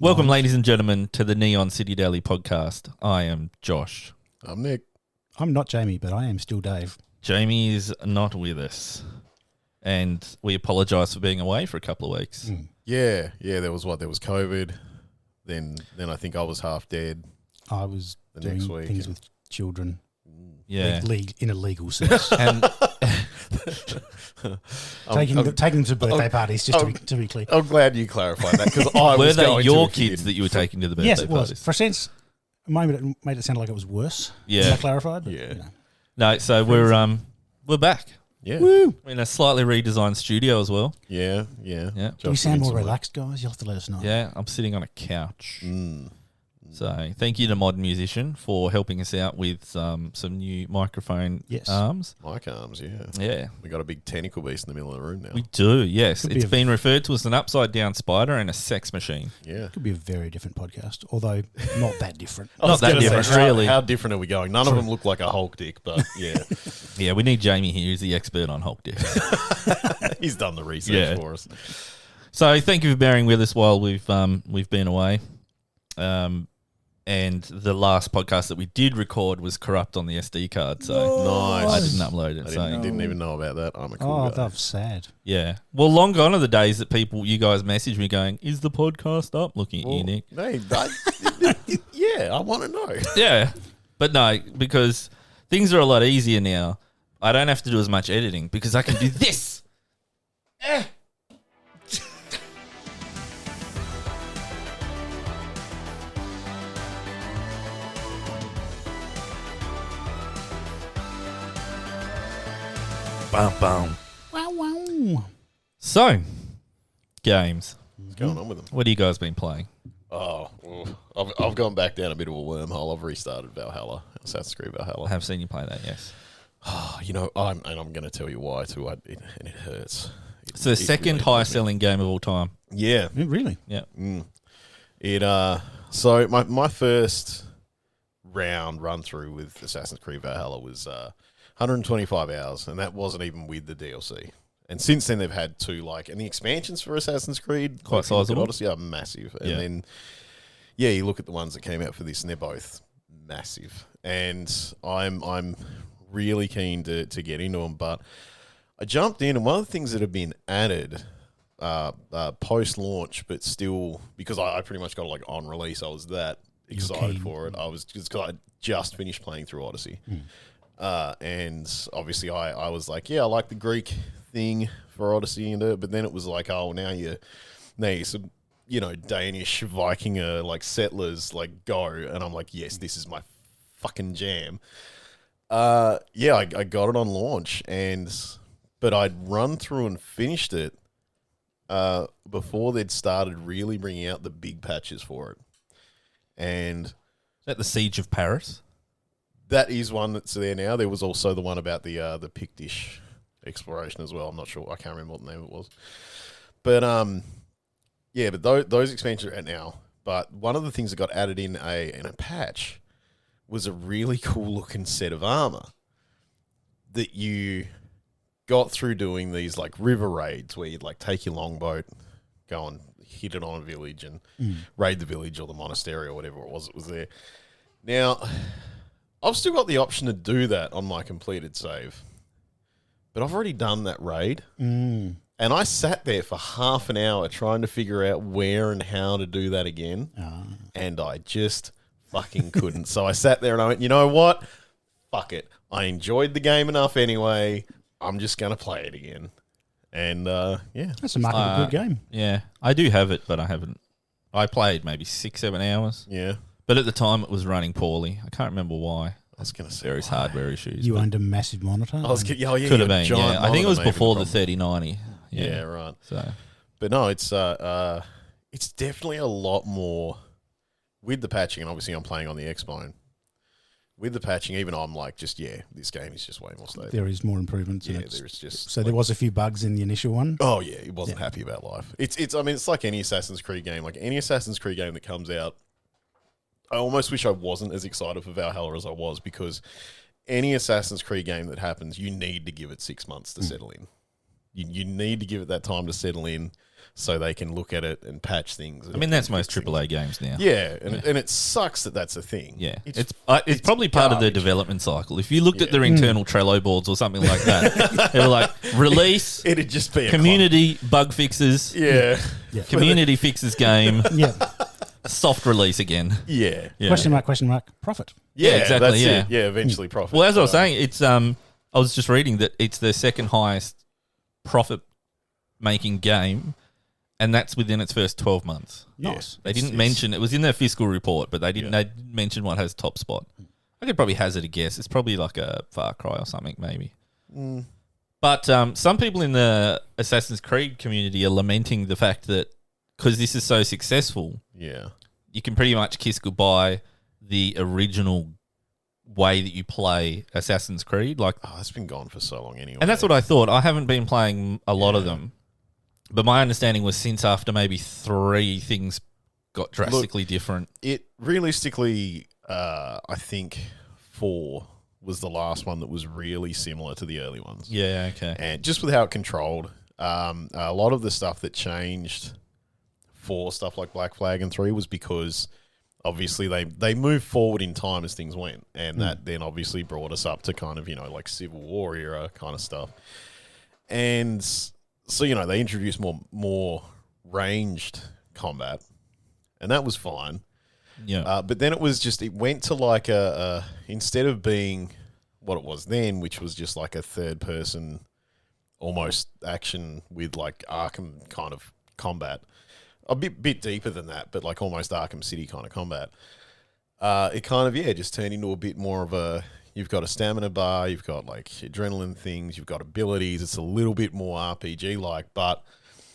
Welcome, ladies and gentlemen, to the Neon City Daily podcast. I am Josh. I'm Nick. I'm not Jamie, but I am still Dave. Jamie is not with us, and we apologise for being away for a couple of weeks. Yeah. There was COVID. Then I think I was half dead. I was The doing next week, things and- with children. Yeah, In a legal sense. and taking them to birthday parties, just to be clear. I'm glad you clarified that because I were was they going your to kids that you were taking to the birthday Yes, it was. parties? For a sense, a moment it made it sound like it was worse. Yeah. Is that clarified? But, Yeah. No, so we're back. Yeah. Woo! We're in a slightly redesigned studio as well. Yeah. Yeah. Do we sound more relaxed, guys? You'll have to let us know. Yeah, I'm sitting on a couch. Mm. So thank you to Modern Musician for helping us out with some new microphone Yes. arms. Mic arms, yeah. Yeah. We got a big tentacle beast in the middle of the room now. We do, yes. Could be It's a- been referred to as an upside-down spider and a sex machine. Yeah. Could be a very different podcast, although not that different. I was Not that gonna say, different, really. How different are we going? None of them look like a Hulk dick, but yeah. Yeah, we need Jamie here. He's the expert on Hulk discs. He's done the research Yeah. for us. So thank you for bearing with us while we've been away. And the last podcast that we did record was corrupt on the SD card, so Nice. I didn't upload it. I So didn't even know about that. I'm a cool Oh, guy. that's sad. yeah, well, long gone are the days that you guys message me going, "Is the podcast up?" Looking at you, Nick. Hey, yeah, I want to know. Yeah, but no, because things are a lot easier now. I don't have to do as much editing because I can do this. Bum, bum. Wow, wow. So, games. What's going on with them? What have you guys been playing? Oh, I've gone back down a bit of a wormhole. I've restarted Valhalla, Assassin's Creed Valhalla. I have seen you play that, yes. You know, I'm going to tell you why too. And it hurts. It's the second highest selling game of all time. Yeah. Yeah, really? Yeah. So my first run through with Assassin's Creed Valhalla was 125 hours, and that wasn't even with the DLC. And since then, they've had two, and the expansions for Assassin's Creed, Quite sizable. Odyssey, are massive. And then, you look at the ones that came out for this, and they're both massive. And I'm really keen to get into them, but I jumped in, and one of the things that have been added post-launch, but still, because I pretty much got it on release, I was that excited for it. I was just because I just finished playing through Odyssey. And obviously I was like, yeah, I like the Greek thing for Odyssey, but then it was like, oh, now you're some, Danish Viking settlers go, and I'm like, yes, this is my fucking jam. I got it on launch, but I'd run through and finished it before they'd started really bringing out the big patches for it. And Is that the Siege of Paris? that is one that's there now. There was also the one about the Pictish exploration as well. I'm not sure. I can't remember what the name of it was. But but those expansions are out now. But one of the things that got added in a patch was a really cool looking set of armor that you got through doing these river raids where you'd take your longboat, go and hit it on a village and raid the village or the monastery or whatever it was that was there. Now, I've still got the option to do that on my completed save, but I've already done that raid, and I sat there for half an hour trying to figure out where and how to do that again, and I just fucking couldn't. So I sat there and I went, you know what? Fuck it. I enjoyed the game enough anyway. I'm just going to play it again. And, That's a markedly good game. Yeah, I do have it, but I haven't. I played maybe 6-7 hours, Yeah. but at the time it was running poorly. I can't remember why. I was going to say Various hardware issues. You but owned a massive monitor. I was could could have been. Yeah, I think it was before the 3090. Yeah, right. So But no, it's definitely a lot more with the patching, and obviously I'm playing on the Xbone. With the patching, even I'm this game is just way more stable. There is more improvements. Yeah, and it's- there's just So there was a few bugs in the initial one. Oh yeah, he wasn't happy about life. It's like any Assassin's Creed game. Like any Assassin's Creed game that comes out, I almost wish I wasn't as excited for Valhalla as I was, because any Assassin's Creed game that happens, you need to give it 6 months to settle in. You need to give it that time to settle in, so they can look at it and patch things. I mean, that's most AAA games now. Yeah, and it sucks that that's a thing. Yeah, it's probably part of the development cycle. If you looked at their internal Trello boards or something like that, they were like, release, it'd just be community bug fixes, yeah, community fixes game, Yeah. soft release again. yeah, Yeah. Question mark, profit. yeah, exactly, That's yeah. it. Yeah, eventually profit. Well, as I was saying, it's I was just reading that it's their second highest profit making game, and that's within its first 12 months. Nice. They didn't mention it was in their fiscal report, but they didn't mention what has top spot. I could probably hazard a guess. It's probably like a Far Cry or something, maybe. But some people in the Assassin's Creed community are lamenting the fact that because this is so successful, yeah, you can pretty much kiss goodbye the original way that you play Assassin's Creed. Like, it's been gone for so long anyway. and that's what I thought. I haven't been playing a lot of them, but my understanding was since after maybe 3, things got drastically different. It realistically, I think 4 was the last one that was really similar to the early ones. Yeah, okay. And just with how it controlled, a lot of the stuff that changed for stuff like Black Flag and 3 was because obviously they moved forward in time as things went, and that then obviously brought us up to kind of, like Civil War era kind of stuff. And so, they introduced more ranged combat, and that was fine. Yeah. But then it went to like instead of being what it was then, which was just like a third person almost action with like Arkham kind of combat, a bit deeper than that, but like almost Arkham City kind of combat. It kind of, just turned into a bit more of a, you've got a stamina bar, you've got like adrenaline things, you've got abilities. It's a little bit more RPG-like, but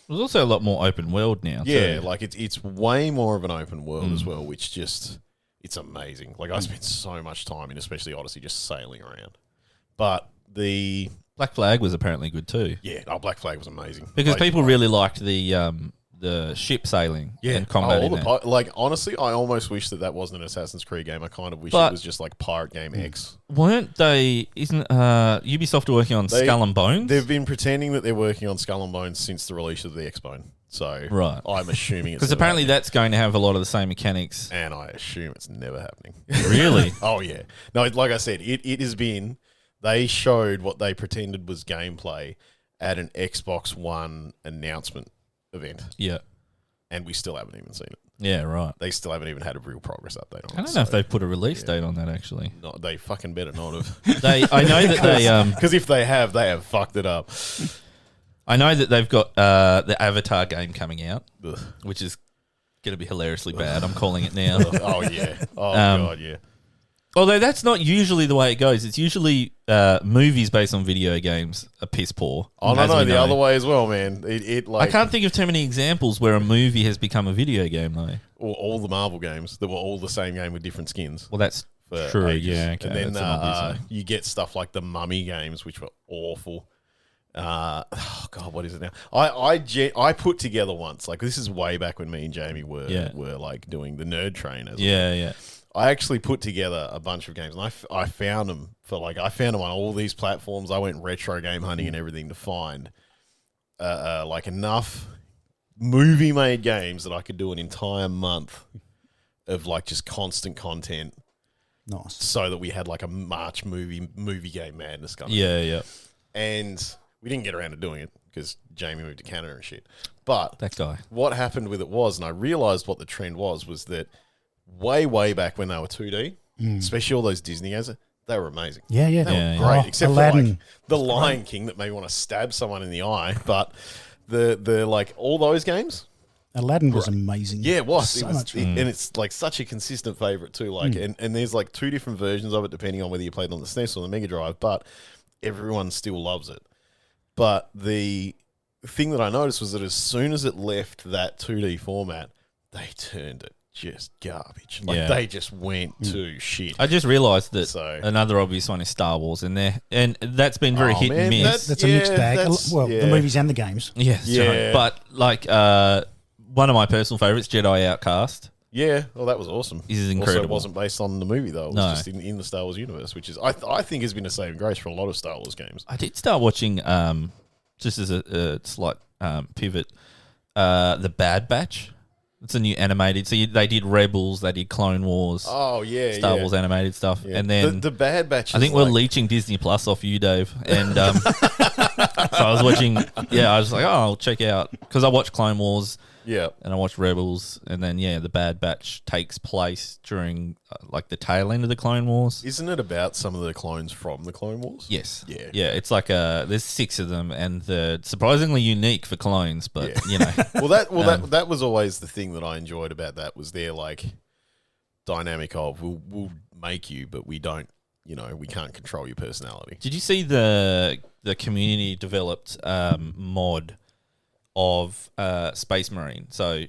There's also a lot more open world now. yeah, too. like it's way more of an open world as well, which it's amazing. Like I spent so much time in, especially Odyssey, just sailing around. But the Black Flag was apparently good too. Black Flag was amazing Because people really liked the ship sailing and combat in there. like honestly, I almost wish that wasn't an Assassin's Creed game. I kind of wish But- it was just like Pirate Game X. Weren't they? Isn't Ubisoft working on Skull and Bones? They've been pretending that they're working on Skull and Bones since the release of the X-Bone. So Right. I'm assuming it's Because never apparently happening. that's going to have a lot of the same mechanics. And I assume it's never happening. Really? Oh yeah. No, like I said, it has been. They showed what they pretended was gameplay at an Xbox One announcement event, Yeah. and we still haven't even seen it. Yeah, right. They still haven't even had a real progress update on it. I don't know if they've put a release date on that, actually. They fucking better not have. I know that they Because if they have fucked it up. I know that they've got the Avatar game coming out, Ugh. which is going to be hilariously bad. I'm calling it now. Oh yeah. Oh god, yeah. Although that's not usually the way it goes. It's usually movies based on video games are piss poor. Oh as no, we the know. other way as well, man. It like I can't think of too many examples where a movie has become a video game, though. all the Marvel games that were all the same game with different skins. Well, that's For true. ages. Yeah, okay. And then that's an obvious one. you get stuff like the Mummy games, which were awful. Oh god, what is it now? I put together once, like this is way back when me and Jamie were like doing the Nerd Train. Yeah. I actually put together a bunch of games, and I found them on all these platforms. I went retro game hunting and everything to find like enough movie made games that I could do an entire month of like just constant content. Nice. So that we had like a March movie game madness going. Yeah. And we didn't get around to doing it because Jamie moved to Canada and shit. But That guy. what happened with it was, and I realized what the trend was that way back when they were 2D, especially all those Disney games, they were amazing. Yeah. They were great, Oh, except Aladdin. for like the Lion King that made me want to stab someone in the eye. But the like all those games, Aladdin was amazing. yeah, it was. So It was much fun. and it's like such a consistent favorite too. Like, and there's like 2 different versions of it depending on whether you played on the SNES or the Mega Drive, but everyone still loves it. But the thing that I noticed was that as soon as it left that 2D format, they turned it just garbage. Like they just went to shit. I just realised that So- another obvious one is Star Wars in there, and that's been very Oh, hit man, and miss. That's a mixed bag. that's- Well, the movies and the games. Yes, Yeah. right. But like one of my personal favourites, Jedi Outcast. Yeah, well, that was awesome. This is Also, incredible. it wasn't based on the movie though. It was No. just in the Star Wars universe, which is I think has been a saving grace for a lot of Star Wars games. I did start watching, just as a slight pivot, The Bad Batch. It's a new animated. So they did Rebels, they did Clone Wars. Oh yeah, Star Wars animated stuff, and then the Bad Batch. I think we're leeching Disney Plus off you, Dave. And so I was watching. Yeah, I was like, oh, I'll check out because I watched Clone Wars. Yeah, and I watched Rebels, and then the Bad Batch takes place during like the tail end of the Clone Wars. Isn't it about some of the clones from the Clone Wars? Yes. Yeah. It's like there's 6 of them, and they're surprisingly unique for clones, but that was always the thing that I enjoyed about that was their like dynamic of we'll make you, but we don't. We can't control your personality. Did you see the community developed mod of Space Marine? So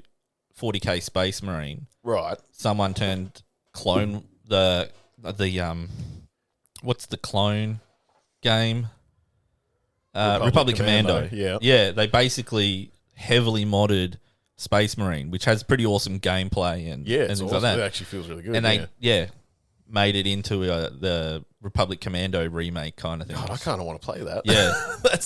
40k Space Marine. Right. Someone turned clone the what's the clone game? Republic Commando. Yeah. Yeah, they basically heavily modded Space Marine, which has pretty awesome gameplay and it's things awesome. like that. It actually feels really good. And they made it into the Republic Commando remake kind of thing. God, I kind of want to play that. Yeah.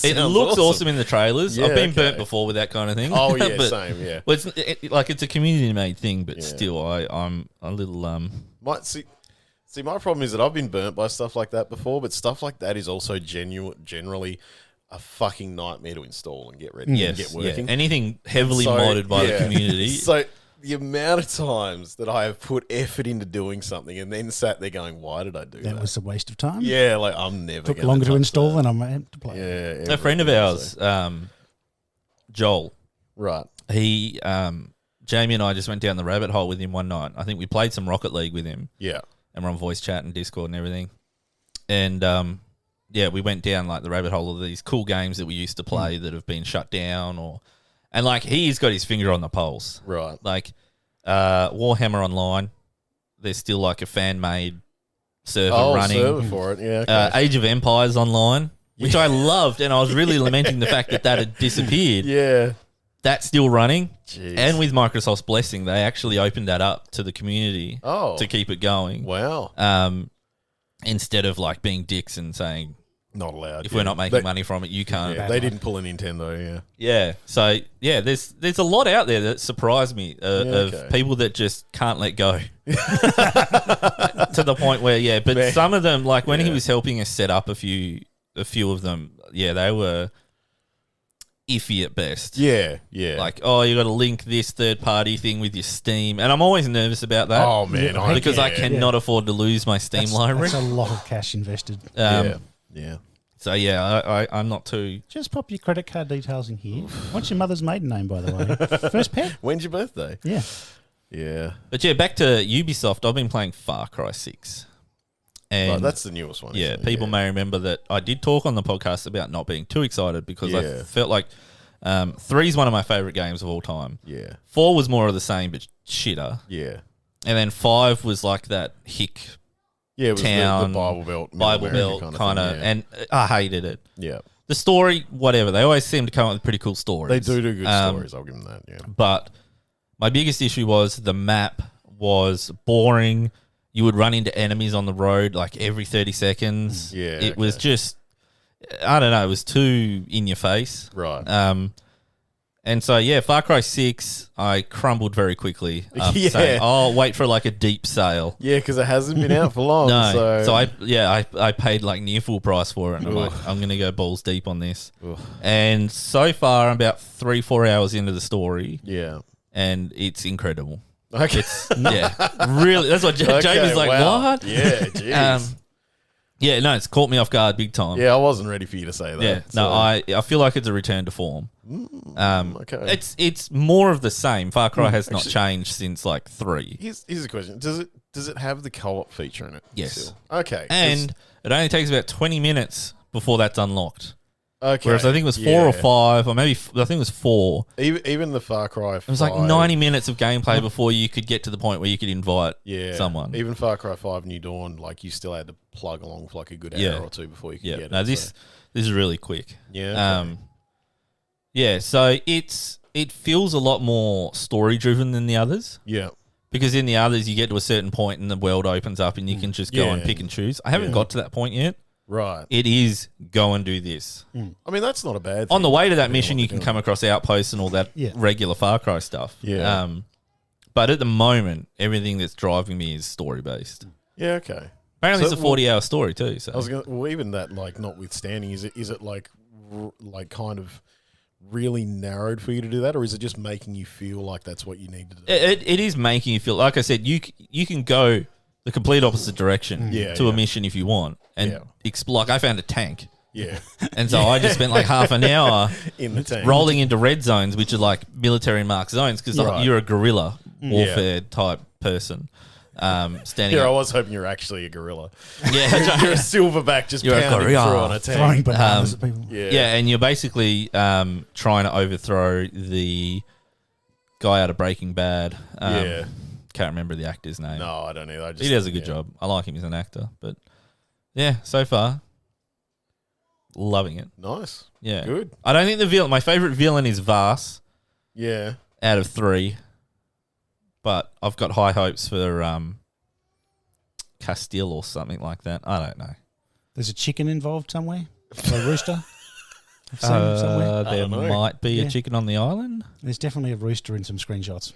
It looks awesome in the trailers. Yeah, I've been burnt before with that kind of thing. Oh, yeah, same, yeah. Well, it's a community-made thing, but still, I'm a little... See, my problem is that I've been burnt by stuff like that before, but stuff like that is also generally a fucking nightmare to install and get ready and get working. Yeah. Anything heavily modded by the community. So the amount of times that I have put effort into doing something and then sat there going, why did I do that? That was a waste of time. Yeah, like I'm never Took longer to install than I'm amped to play. Yeah. A friend of ours, Joel. Right. He, Jamie and I just went down the rabbit hole with him one night. I think we played some Rocket League with him. Yeah. And we're on voice chat and Discord and everything. And, we went down like the rabbit hole of these cool games that we used to play that have been shut down and like he's got his finger on the pulse. Right. Like Warhammer Online, there's still like a fan-made server running. Server for it, yeah. Okay. Age of Empires Online, which I loved, and I was really lamenting the fact that had disappeared. Yeah. That's still running. Jeez. And with Microsoft's blessing, they actually opened that up to the community to keep it going. Wow. Instead of like being dicks and saying, not allowed. If we're not making money from it, you can't. Yeah, they didn't pull a Nintendo, yeah. Yeah. So, there's a lot out there that surprised me of people that just can't let go. To the point where, but some of them, like when he was helping us set up a few of them, they were iffy at best. Yeah. Like, you got to link this third-party thing with your Steam. And I'm always nervous about that. Oh, man. Because I cannot afford to lose my Steam library. That's a lot of cash invested. Yeah. So, I'm not too... Just pop your credit card details in here. What's your mother's maiden name, by the way? First pet? When's your birthday? Yeah. Yeah. But, back to Ubisoft. I've been playing Far Cry 6. And that's the newest one. Yeah, people may remember that I did talk on the podcast about not being too excited because I felt like 3 is one of my favourite games of all time. Yeah. 4 was more of the same, but shitter. Yeah. And then 5 was like that hick... Yeah, it was town, the Bible Belt kind of, and I hated it. Yeah. The story, whatever. They always seem to come up with pretty cool stories. They do good stories, I'll give them that, yeah. But my biggest issue was the map was boring. You would run into enemies on the road like every 30 seconds. Yeah. It was just, I don't know, it was too in your face. Right. And so, Far Cry 6, I crumbled very quickly. Saying, wait for like a deep sale. Yeah, because it hasn't been out for long. No. So I paid like near full price for it. And I'm like, I'm going to go balls deep on this. And so far, I'm about 3-4 hours into the story. Yeah. And it's incredible. Okay. It's, really. That's what Jamie's like, what? Yeah, jeez. It's caught me off guard big time. Yeah, I wasn't ready for you to say that. Yeah, so. no, I feel like it's a return to form. Okay. It's more of the same. Far Cry has not changed since like 3. Here's a question: Does it have the co-op feature in it? Yes. Still? Okay. And it only takes about 20 minutes before that's unlocked. Okay. Whereas I think it was 4 or 5, or maybe I think it was 4. Even the Far Cry 5. It was like 90 minutes of gameplay before you could get to the point where you could invite someone. Even Far Cry 5 New Dawn, like you still had to plug along for like a good hour or two before you could get it. No, this is really quick. Yeah. Okay. So it feels a lot more story driven than the others. Yeah. Because in the others, you get to a certain point and the world opens up and you can just go and pick and choose. I haven't got to that point yet. Right. It is go and do this. I mean, that's not a bad thing. On the way to that Depending on mission, what you they're can come across outposts and all that regular Far Cry stuff. Yeah. But at the moment, everything that's driving me is story based. Yeah, okay. Apparently, So, it's a 40-hour story too. So I was well, even that, like, notwithstanding, is it like kind of really narrowed for you to do that, or is it just making you feel like that's what you need to do? it is making you feel, like I said, you can go the complete opposite direction to a mission if you want, and like I found a tank. Yeah. And so I just spent like half an hour in the tank, rolling into red zones, which are like military mark zones, because you're a guerrilla warfare type person. Standing I up. was hoping you're actually a gorilla. Yeah, you're a silverback just You're a pounding gorilla. through on a tank. Throwing bananas at people. Yeah, and you're basically trying to overthrow the guy out of Breaking Bad. Can't remember the actor's name. No, I don't either. He does a good job. I like him as an actor, but yeah, so far, loving it. Nice. Yeah, Good. I don't think the villain. My favorite villain is Vars. Yeah. Out of 3, but I've got high hopes for Castile or something like that. I don't know. There's a chicken involved somewhere? Or a rooster? I've seen him somewhere. There might be a chicken on the island. There's definitely a rooster in some screenshots.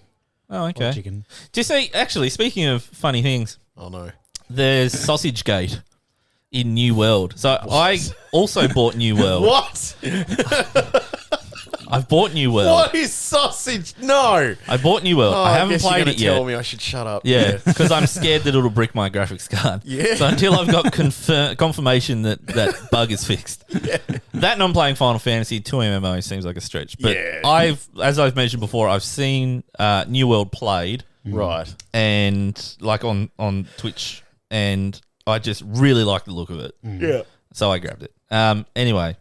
Oh, Or okay. a chicken. Do you see, actually, speaking of funny things, Oh, no. there's Sausage Gate in New World. So I also bought New World. What? I've bought New World. What is sausage? No. I bought New World. Oh, I haven't guess you're played gonna it yet. Tell me I should shut up. Yeah, because I'm scared that it'll brick my graphics card. Yeah. So until I've got confirmation that that bug is fixed. That and I'm playing Final Fantasy, 2 MMO seems like a stretch. But Yeah. as I've mentioned before, I've seen New World played. Right. And like on Twitch, and I just really like the look of it. Yeah. So I grabbed it. Anyway,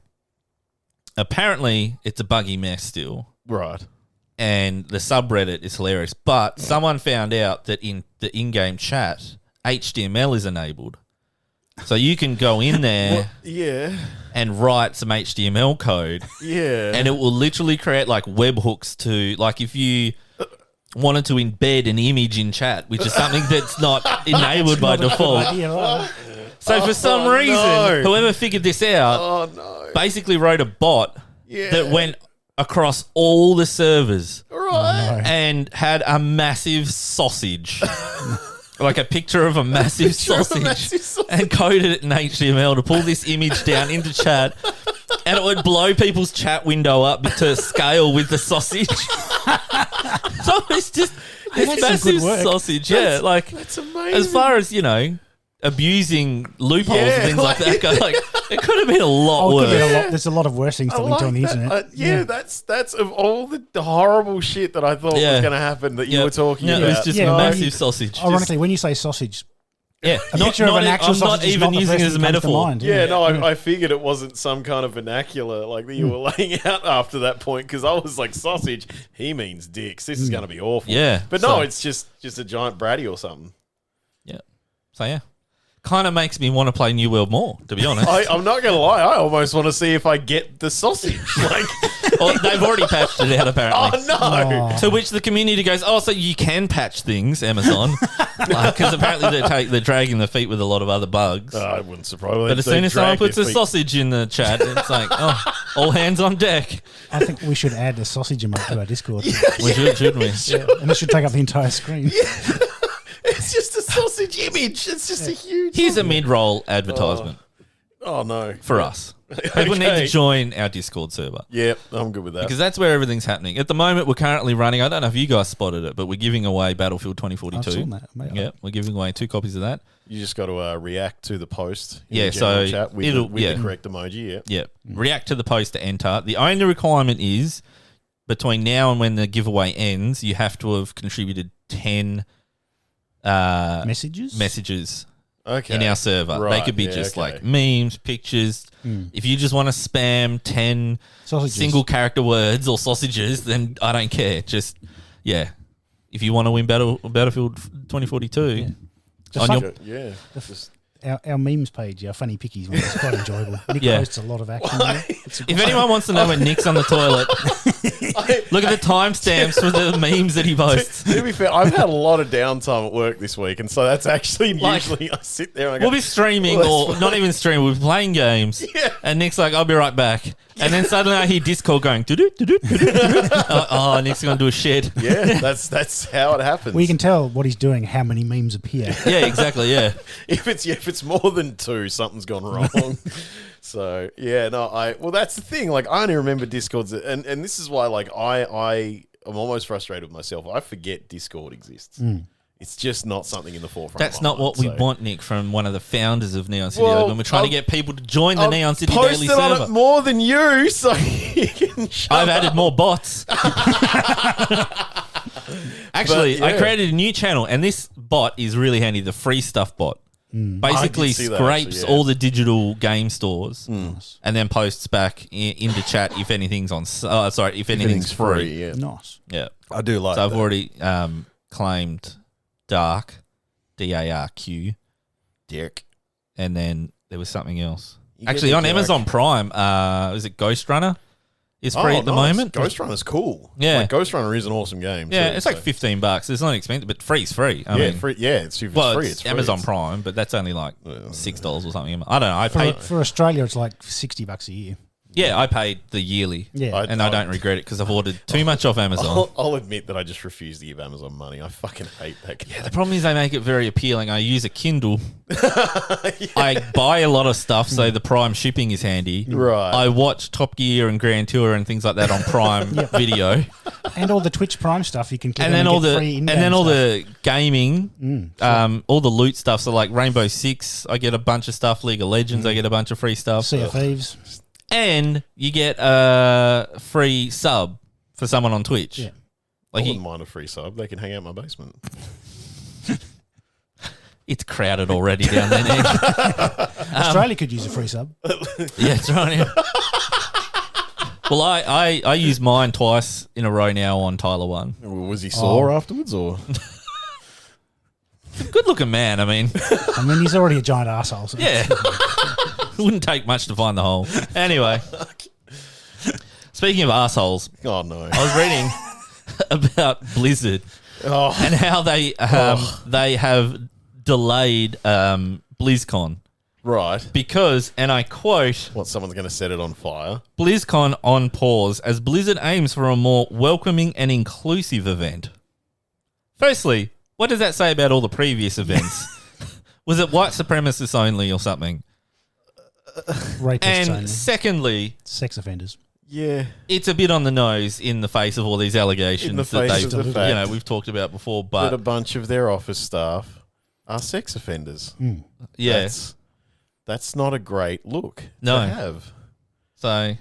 apparently it's a buggy mess still. Right. And the subreddit is hilarious. But someone found out that in the in-game chat, HTML is enabled. So you can go in there Yeah. and write some HTML code, Yeah. and it will literally create like webhooks to, like, if you wanted to embed an image in chat, which is something that's not enabled by default. So for some reason, whoever figured this out basically wrote a bot that went across all the servers and had a massive sausage. Like a picture of a massive sausage, and coded it in HTML to pull this image down into chat, and it would blow people's chat window up to scale with the sausage. So it's just this massive sausage. Yeah, like That's amazing. as far as, you know, abusing loopholes and things like that go, like, it could have been a lot worse. There's a lot of worse things to link to on the internet. That's of all the horrible shit that I thought was going to happen that you were talking about. It was just massive sausage. Ironically, when you say sausage, a picture of an actual I'm not sausage is even not the using first it as a thing that comes to metaphor. mind. Yeah, no, I figured it wasn't some kind of vernacular like that you were laying out after that point, because I was like, sausage, he means dicks. This is going to be awful. Yeah. But no, it's just a giant bratty or something. Yeah. So, yeah. Kind of makes me want to play New World more, to be honest. I'm not going to lie. I almost want to see if I get the sausage. Like, Well, they've already patched it out, apparently. oh, no. To which the community goes, oh, so you can patch things, Amazon. Because apparently they're dragging their feet with a lot of other bugs. I wouldn't surprise me. But as soon as someone puts a sausage in the chat, it's like, oh, all hands on deck. I think we should add a sausage emote to our Discord. We should, shouldn't we? Yeah. And it should take up the entire screen. It's just a sausage image. It's just a huge... Here's a mid-roll advertisement Oh, no. for us. People need to join our Discord server. Yeah, I'm good with that. Because that's where everything's happening. At the moment, we're currently running, I don't know if you guys spotted it, but we're giving away Battlefield 2042. I've seen that, mate. Yeah, we're giving away 2 copies of that. You just got to react to the post. In Yeah, the general so chat with the correct emoji. Yeah. Yeah. React to the post to enter. The only requirement is between now and when the giveaway ends, you have to have contributed 10 messages Okay. in our server. Right, They could be yeah, just okay. like memes, pictures. If you just want to spam 10 Sausages. single character words or sausages, then I don't care. Just, yeah. If you want to win Battlefield 2042, The on fun- your, Yeah. Just our memes page, our funny pickies one, it's quite enjoyable. Nick Yeah. posts a lot of action there. It's a If anyone wants to know when Nick's on the toilet, look at the timestamps for the memes that he posts. To be fair, I've had a lot of downtime at work this week, and so that's actually usually I sit there and I go, We'll be streaming, Well, or not even streaming, we'll be playing games. Yeah. And Nick's like, I'll be right back. And then suddenly I hear Discord going, doo-doo, doo-doo, doo-doo. Oh, Nick's going to do a shit. yeah, that's how it happens. well, you can tell what he's doing, how many memes appear. Yeah, exactly, yeah. if it's more than 2, something's gone wrong. So yeah, no, well that's the thing. Like I only remember Discords, and this is why like I'm almost frustrated with myself. I forget Discord exists. It's just not something in the forefront. That's of my not what mind, we so. want, Nick, from one of the founders of Neon City. Well, when we're trying to get people to join the Neon City I've daily posted on server. it more than you, so you can shut I've up. added more bots. Actually, But, I yeah. created a new channel, and this bot is really handy, the free stuff bot. Basically I did see that, scrapes actually, yeah. all the digital game stores and then posts back into chat if anything's on. If anything's free. Yeah, Nice. Yeah. I do like. So I've that. already claimed Dark, DARQ, Derek. and then there was something else. You get Actually, the on Dark. Amazon Prime, is it Ghost Runner? Is free at the nice. moment. Ghost Runner's cool. Yeah. Like, Ghost Runner is an awesome game. Yeah, too, it's like so- $15. It's not expensive, but free's free. I mean, free. Yeah, it's free. well, It's free. Amazon Prime, but that's only like $6 or something. I don't know. I paid. For Australia, it's like $60 a year. Yeah, I paid the yearly. Yeah. And I don't regret it because I've ordered too much off Amazon. I'll admit that I just refuse to give Amazon money. I fucking hate that game. Yeah, the problem is they make it very appealing. I use a Kindle. I buy a lot of stuff, so the Prime shipping is handy. Right. I watch Top Gear and Grand Tour and things like that on Prime Video, And all the Twitch Prime stuff you can get and then all get the free and in-game then all stuff. the gaming, all the loot stuff. So like Rainbow Six, I get a bunch of stuff. League of Legends, I get a bunch of free stuff. Sea of Thieves. And you get a free sub for someone on Twitch. Yeah. I Like wouldn't mind a free sub. They can hang out in my basement. it's crowded already down there. Nick. Australia could use a free sub. Yeah, it's right here. Well, I used mine twice in a row now on Tyler 1. Was he sore afterwards, or? Good looking man, I mean. I mean, he's already a giant arsehole. So Yeah. It wouldn't take much to find the hole. Anyway. Speaking of assholes, Oh no! I was reading about Blizzard Oh, and how they have delayed BlizzCon right. because, and I quote, What? Someone's going to set it on fire? BlizzCon on pause as Blizzard aims for a more welcoming and inclusive event. Firstly, what does that say about all the previous events? Was it white supremacists only or something? rapists And only. secondly, Sex offenders. Yeah. it's a bit on the nose in the face of all these allegations In the that face they've, of the fact we've talked about before. But a But bunch of their office staff are sex offenders. yeah, That's not a great look No. to have. so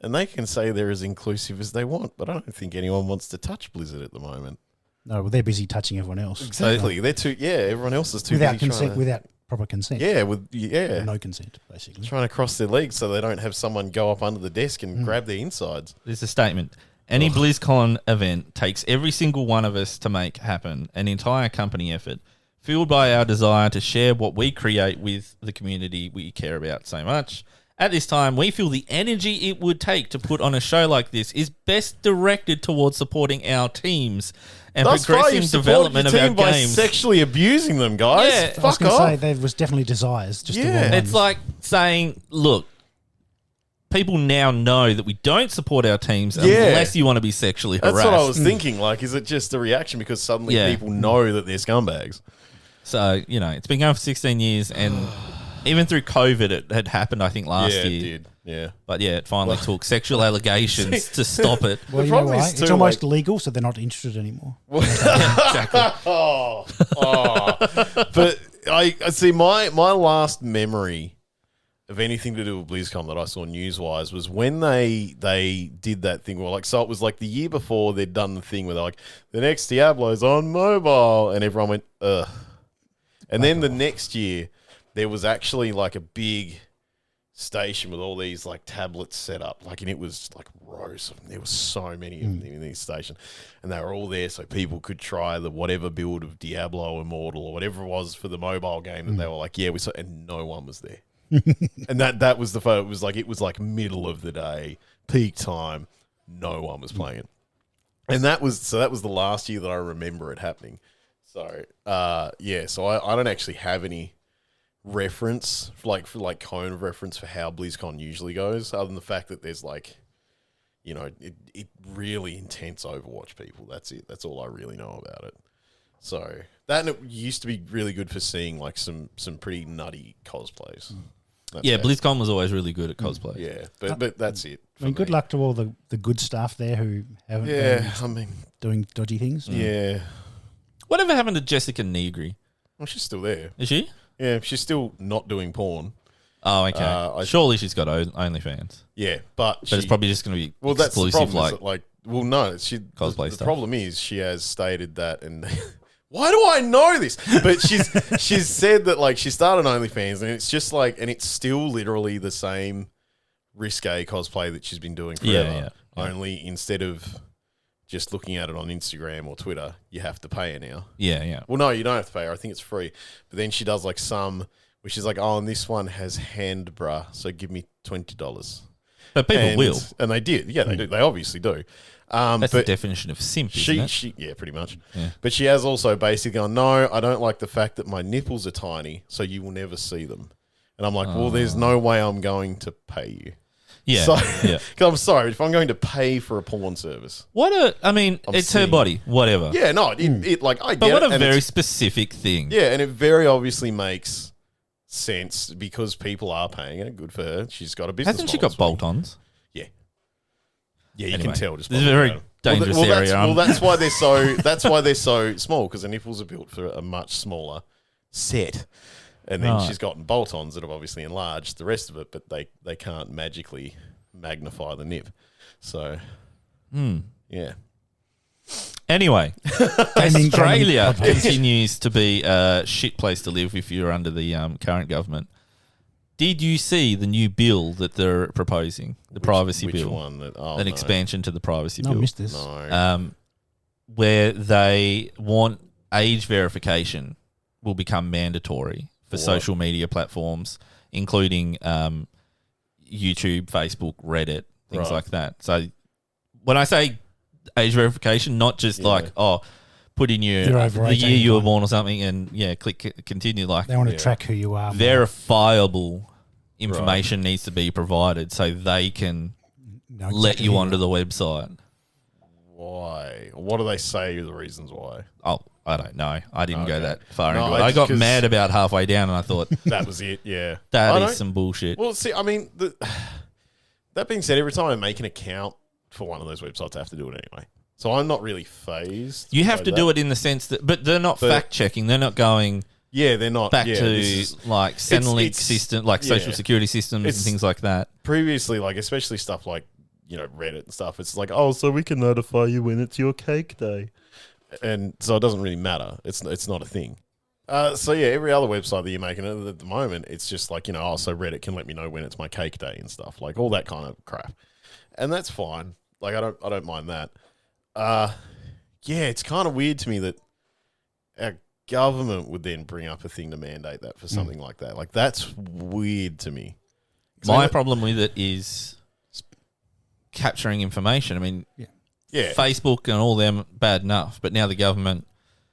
And they can say they're as inclusive as they want, but I don't think anyone wants to touch Blizzard at the moment. No, well, they're busy touching everyone else. Exactly. They're too. Yeah, everyone else is too Without busy consent, trying to, without proper consent. Yeah, Or no consent, basically. trying to cross their legs so they don't have someone go up under the desk and grab their insides. there's a statement. Any BlizzCon event takes every single one of us to make happen, an entire company effort, fueled by our desire to share what we create with the community we care about so much. At this time, we feel the energy it would take to put on a show like this is best directed towards supporting our teams and Thus far, progressing you've supported development your of our team by games. sexually abusing them, guys. Yeah. I was Fuck going to say off. there was definitely desires. Just the Yeah. wrong It's ones. like saying, look, people now know that we don't support our teams Yeah. unless you want to be sexually That's harassed. what I was thinking. Like, is it just a reaction because suddenly Yeah. people know that they're scumbags? So, it's been going for 16 years, and even through COVID, it had happened, I think, last yeah, year. it did. Yeah. But yeah, it finally took sexual allegations to stop it. well, the you know problem why? is It's too, almost like- legal, so they're not interested anymore. Yeah, exactly. But I see my last memory of anything to do with BlizzCon that I saw news-wise was when they did that thing where, like, so it was like the year before they'd done the thing where they're like, the next Diablo's on mobile, and everyone went, ugh. And then the next year, there was actually like a big station with all these like tablets set up, like, and it was like rows. There was so many of them in this station, and they were all there so people could try the whatever build of Diablo Immortal or whatever it was for the mobile game. And they were like, yeah, we saw, and no one was there. And that was the photo. It was like middle of the day, peak time. No one was playing it. And that was the last year that I remember it happening. So so I don't actually have any reference for cone of reference for how BlizzCon usually goes, other than the fact that there's like, you know, it really intense Overwatch people. That's it. That's all I really know about it. So that, and it used to be really good for seeing like some pretty nutty cosplays. BlizzCon was always really good at cosplay. Yeah, but that's it. I mean, good luck to all the good staff there who haven't been doing dodgy things. Yeah. Whatever happened to Jessica Negri? Well, she's still there. Is she? Yeah, she's still not doing porn. Oh, okay. Surely she's got OnlyFans. Yeah, but it's probably just going to be that's the exclusive, problem, no, cosplay the stuff. problem is she has stated that, and why do I know this? But she's said that like she started OnlyFans, and it's just like, and it's still literally the same risque cosplay that she's been doing forever. Yeah. Only instead of just looking at it on Instagram or Twitter, you have to pay her now. Yeah. Well, no, you don't have to pay her. I think it's free. But then she does like which is like, oh, and this one has hand bra, so give me $20. But people will. And they did. Yeah, they do. They obviously do. That's the definition of simp, isn't it? Yeah, pretty much. Yeah. But she has also basically gone, no, I don't like the fact that my nipples are tiny, so you will never see them. And I'm like, well, there's no way I'm going to pay you. Yeah. So, because I'm sorry, if I'm going to pay for a porn service. It's her body, whatever. Yeah, no, it like, I get it. But what a very specific thing. Yeah, and it very obviously makes sense because people are paying it. Good for her. She's got a business. Hasn't she got bolt-ons? Yeah. Yeah, you can tell. Just this is a very dangerous area. That's why they're so. That's why they're so small, because the nipples are built for a much smaller set, and then she's gotten bolt-ons that have obviously enlarged the rest of it, but they can't magically magnify the nip. So, yeah. Anyway, Australia continues to be a shit place to live if you're under the current government. Did you see the new bill that they're proposing? The privacy bill. Which one? An expansion to the privacy bill. I missed this. No. Where they want age verification will become mandatory for social media platforms, including YouTube, Facebook, Reddit, things like that. So when I say age verification, not just put in the year you were born or something and click continue. Like, they want to track who you are. Verifiable information needs to be provided so they can let you onto the website. Why? What do they say are the reasons why? Oh, I don't know. I didn't go that far into it. I got mad about halfway down and I thought... that was it, yeah. That is some bullshit. Well, see, I mean, that being said, every time I make an account for one of those websites, I have to do it anyway. So I'm not really phased. You have to do it in the sense that... But they're not fact-checking. They're not going... Yeah, they're not. Back to like Centrelink system, like social security systems and things like that. Previously, like especially stuff like, you know, Reddit and stuff, it's like, oh, so we can notify you when it's your cake day. And so it doesn't really matter. It's not a thing. So yeah, every other website that you're making at the moment, it's just like, you know, oh, so Reddit can let me know when it's my cake day and stuff, like all that kind of crap. And that's fine. Like I don't mind that. Yeah, it's kind of weird to me that our government would then bring up a thing to mandate that for something like that. Like that's weird to me. My problem with it is capturing information. I mean, Facebook and all them bad enough, but now the government,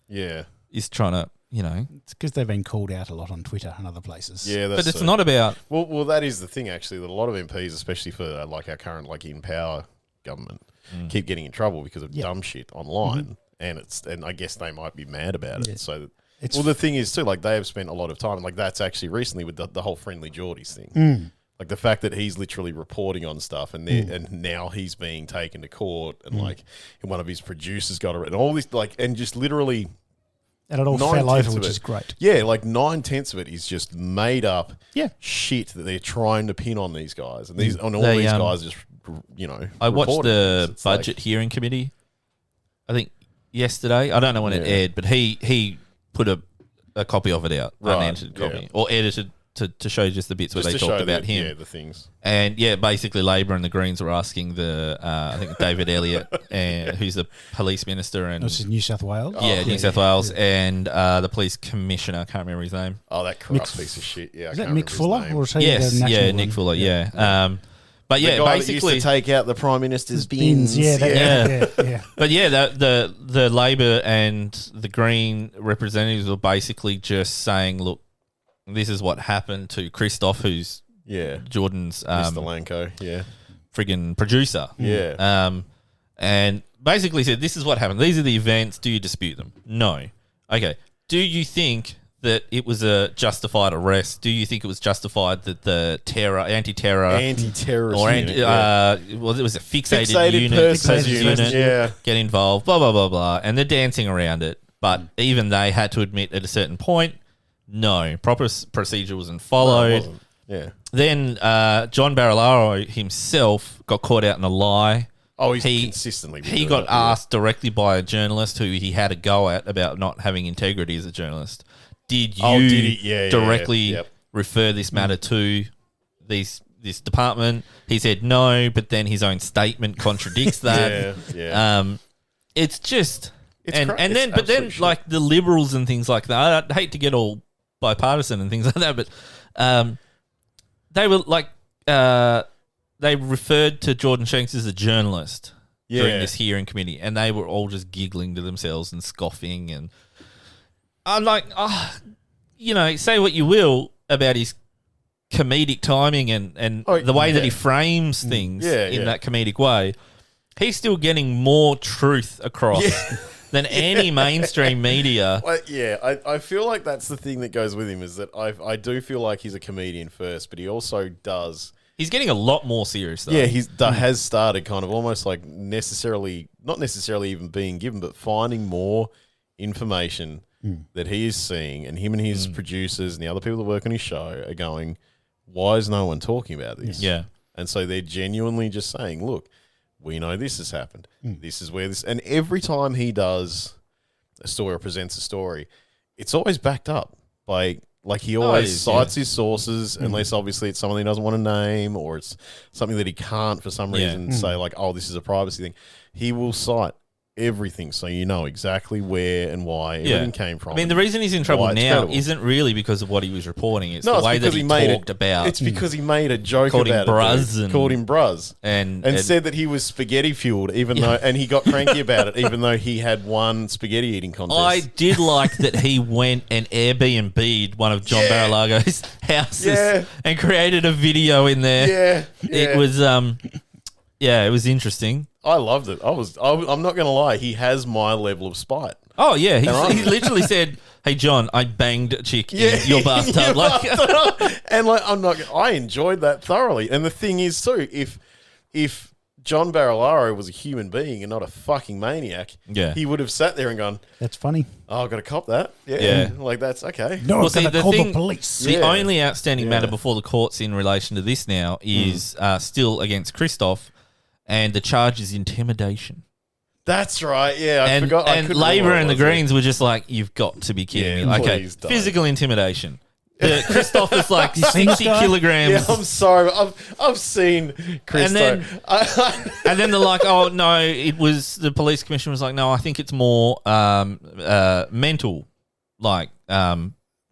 is trying to, you know, it's because they've been called out a lot on Twitter and other places. Yeah, but it's not about. Well, that is the thing actually, that a lot of MPs, especially for like our current like in power government, keep getting in trouble because of dumb shit online. And I guess they might be mad about it. So, the thing is too, like they have spent a lot of time, like that's actually recently with the whole Friendly Geordies thing, like the fact that he's literally reporting on stuff, and and now he's being taken to court, and like one of his producers got it, and all this like, and just literally, and it all fell over, which is great. Yeah, like 9/10 of it is just made up shit that they're trying to pin on these guys, and these these guys just, you know. I watched the budget hearing committee, I think yesterday. I don't know when it aired, but he put a copy of it out, unedited copy, or edited to show just the bits where they talked about him. Yeah, the things. And basically Labor and the Greens were asking I think David Elliott, who's the police minister, and this is New South Wales. New South Wales, and the police commissioner. I can't remember his name. Oh, that corrupt piece of shit. Yeah, is that Mick Fuller or is he yes, the national Nick one? Fuller. Yeah. But the guy basically, that used to take out the Prime Minister's bins. Yeah. But the Labor and the Green representatives were basically just saying, look, this is what happened to Christoph, who's Jordan's Mr. Lanko, friggin' producer. Yeah. And basically said, this is what happened. These are the events. Do you dispute them? No. Okay. Do you think that it was a justified arrest? Do you think it was justified that the anti-terrorist or unit, it was a fixated unit, get involved, blah, blah, blah, blah. And they're dancing around it. But even they had to admit at a certain point, no, proper procedure wasn't followed. Then John Barilaro himself got caught out in a lie. Oh, he consistently. He got asked directly by a journalist who he had a go at about not having integrity as a journalist. Did you directly refer this matter to this department? He said no, but then his own statement contradicts that. It's just then like the Liberals and things like that. I hate to get all bipartisan and things like that, but they were like they referred to Jordan Shanks as a journalist during this hearing committee, and they were all just giggling to themselves and scoffing. And I'm like, say what you will about his comedic timing and the way that he frames things in that comedic way, he's still getting more truth across than any mainstream media. I feel like that's the thing that goes with him, is that I do feel like he's a comedian first, but he also does... He's getting a lot more serious, though. Yeah, has started kind of almost like not necessarily even being given, but finding more information that he is seeing, and him and his producers and the other people that work on his show are going, why is no one talking about this? Yeah. And so they're genuinely just saying, look, we know this has happened. This is where this... And every time he does a story or presents a story, it's always backed up by... Like, he always cites his sources, unless obviously it's someone he doesn't want to name, or it's something that he can't for some reason say, like, oh, this is a privacy thing. He will cite everything, so you know exactly where and why everything came from. I mean, the reason he's in trouble now isn't really because of what he was reporting. It's the way that he talked about. It's because he made a joke called about called him Bruz, and said that he was spaghetti fueled, even though, and he got cranky about it, even though he had won spaghetti eating contest. I did like that he went and Airbnb'd one of John Barilago's houses and created a video in there. It was it was interesting. I loved it. I'm not going to lie. He has my level of spite. Oh, yeah. He literally said, hey, John, I banged a chick in your bathtub. And I enjoyed that thoroughly. And the thing is, too, if John Barilaro was a human being and not a fucking maniac, he would have sat there and gone, that's funny. Oh, I've got to cop that. Yeah. Like, that's okay. No, I'm going to call the police. The only outstanding matter before the courts in relation to this now is still against Christoph. And the charge is intimidation. That's right. Yeah, I forgot. And Labor and the Greens were just like, "You've got to be kidding me!" Okay, physical intimidation. Christoph is like 60 kilograms. Yeah, I'm sorry. I've seen Christoph. And then they're like, "Oh no!" It was the police commissioner was like, "No, I think it's more mental, like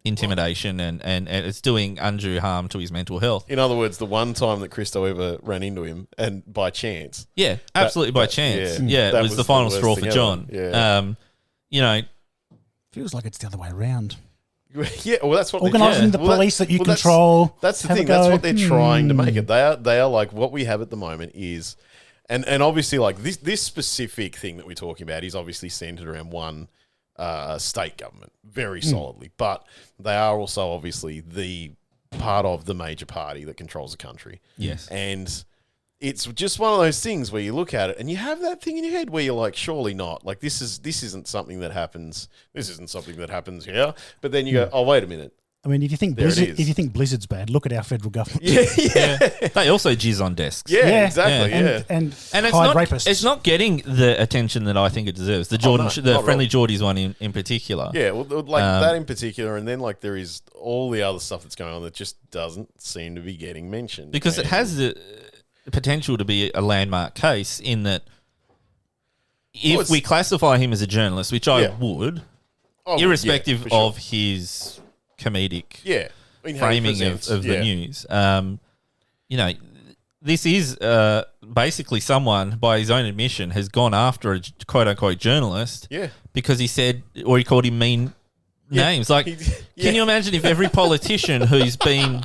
intimidation, and it's doing undue harm to his mental health." In other words, the one time that Christo ever ran into him, and by chance. Yeah, absolutely by chance. Yeah, it was the final straw for John. Yeah. Feels like it's the other way around. Yeah, well, that's what organising the police that you control. That's the thing. That's what they're trying to make it. They are like, what we have at the moment is, and obviously like this specific thing that we're talking about is obviously centered around one state government very solidly, but they are also obviously the part of the major party that controls the country. Yes, and it's just one of those things where you look at it and you have that thing in your head where you're like, surely not. Like, this isn't something that happens. This isn't something that happens here. But then you go, oh, wait a minute. I mean, if you think There it Blizzard, is. if you think Blizzard's bad, look at our federal government. Yeah. They also jizz on desks. Yeah, exactly. Yeah. And And it's hide not, rapists. it's not getting the attention that I think it deserves. The Jordan, no, the not at Friendly all. Geordies one in particular. Yeah, well, like that in particular, and then like there is all the other stuff that's going on that just doesn't seem to be getting mentioned. Because it And- has the potential to be a landmark case in that if Well, it's- we classify him as a journalist, which I Yeah. would, Oh, yeah, irrespective for sure. of his comedic yeah. I mean, how he framing presents, of the yeah. news. You know, this is basically someone, by his own admission, has gone after a quote-unquote journalist Yeah. because he said, or he called him mean names. Like, can you imagine if every politician who's been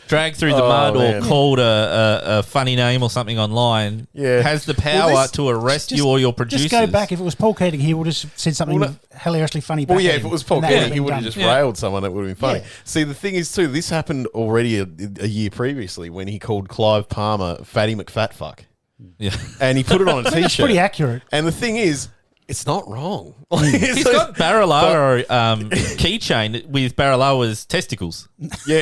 dragged through the mud man. or called a funny name or something online Yeah. has the power Well, this- to arrest you or your producers? Just go back. If it was Paul Keating, he would have said something Well, hilariously funny. Well, back yeah, at if him, it was Paul and that Keating, would he have would been have done. just Yeah. railed someone. That would have been funny. Yeah. See, the thing is, too, this happened already a year previously when he called Clive Palmer Fatty McFatfuck. Yeah. And he put it on a That's T-shirt. pretty accurate. And the thing is, it's not wrong. He's got Barilaro keychain with Barilaro's testicles. Yeah.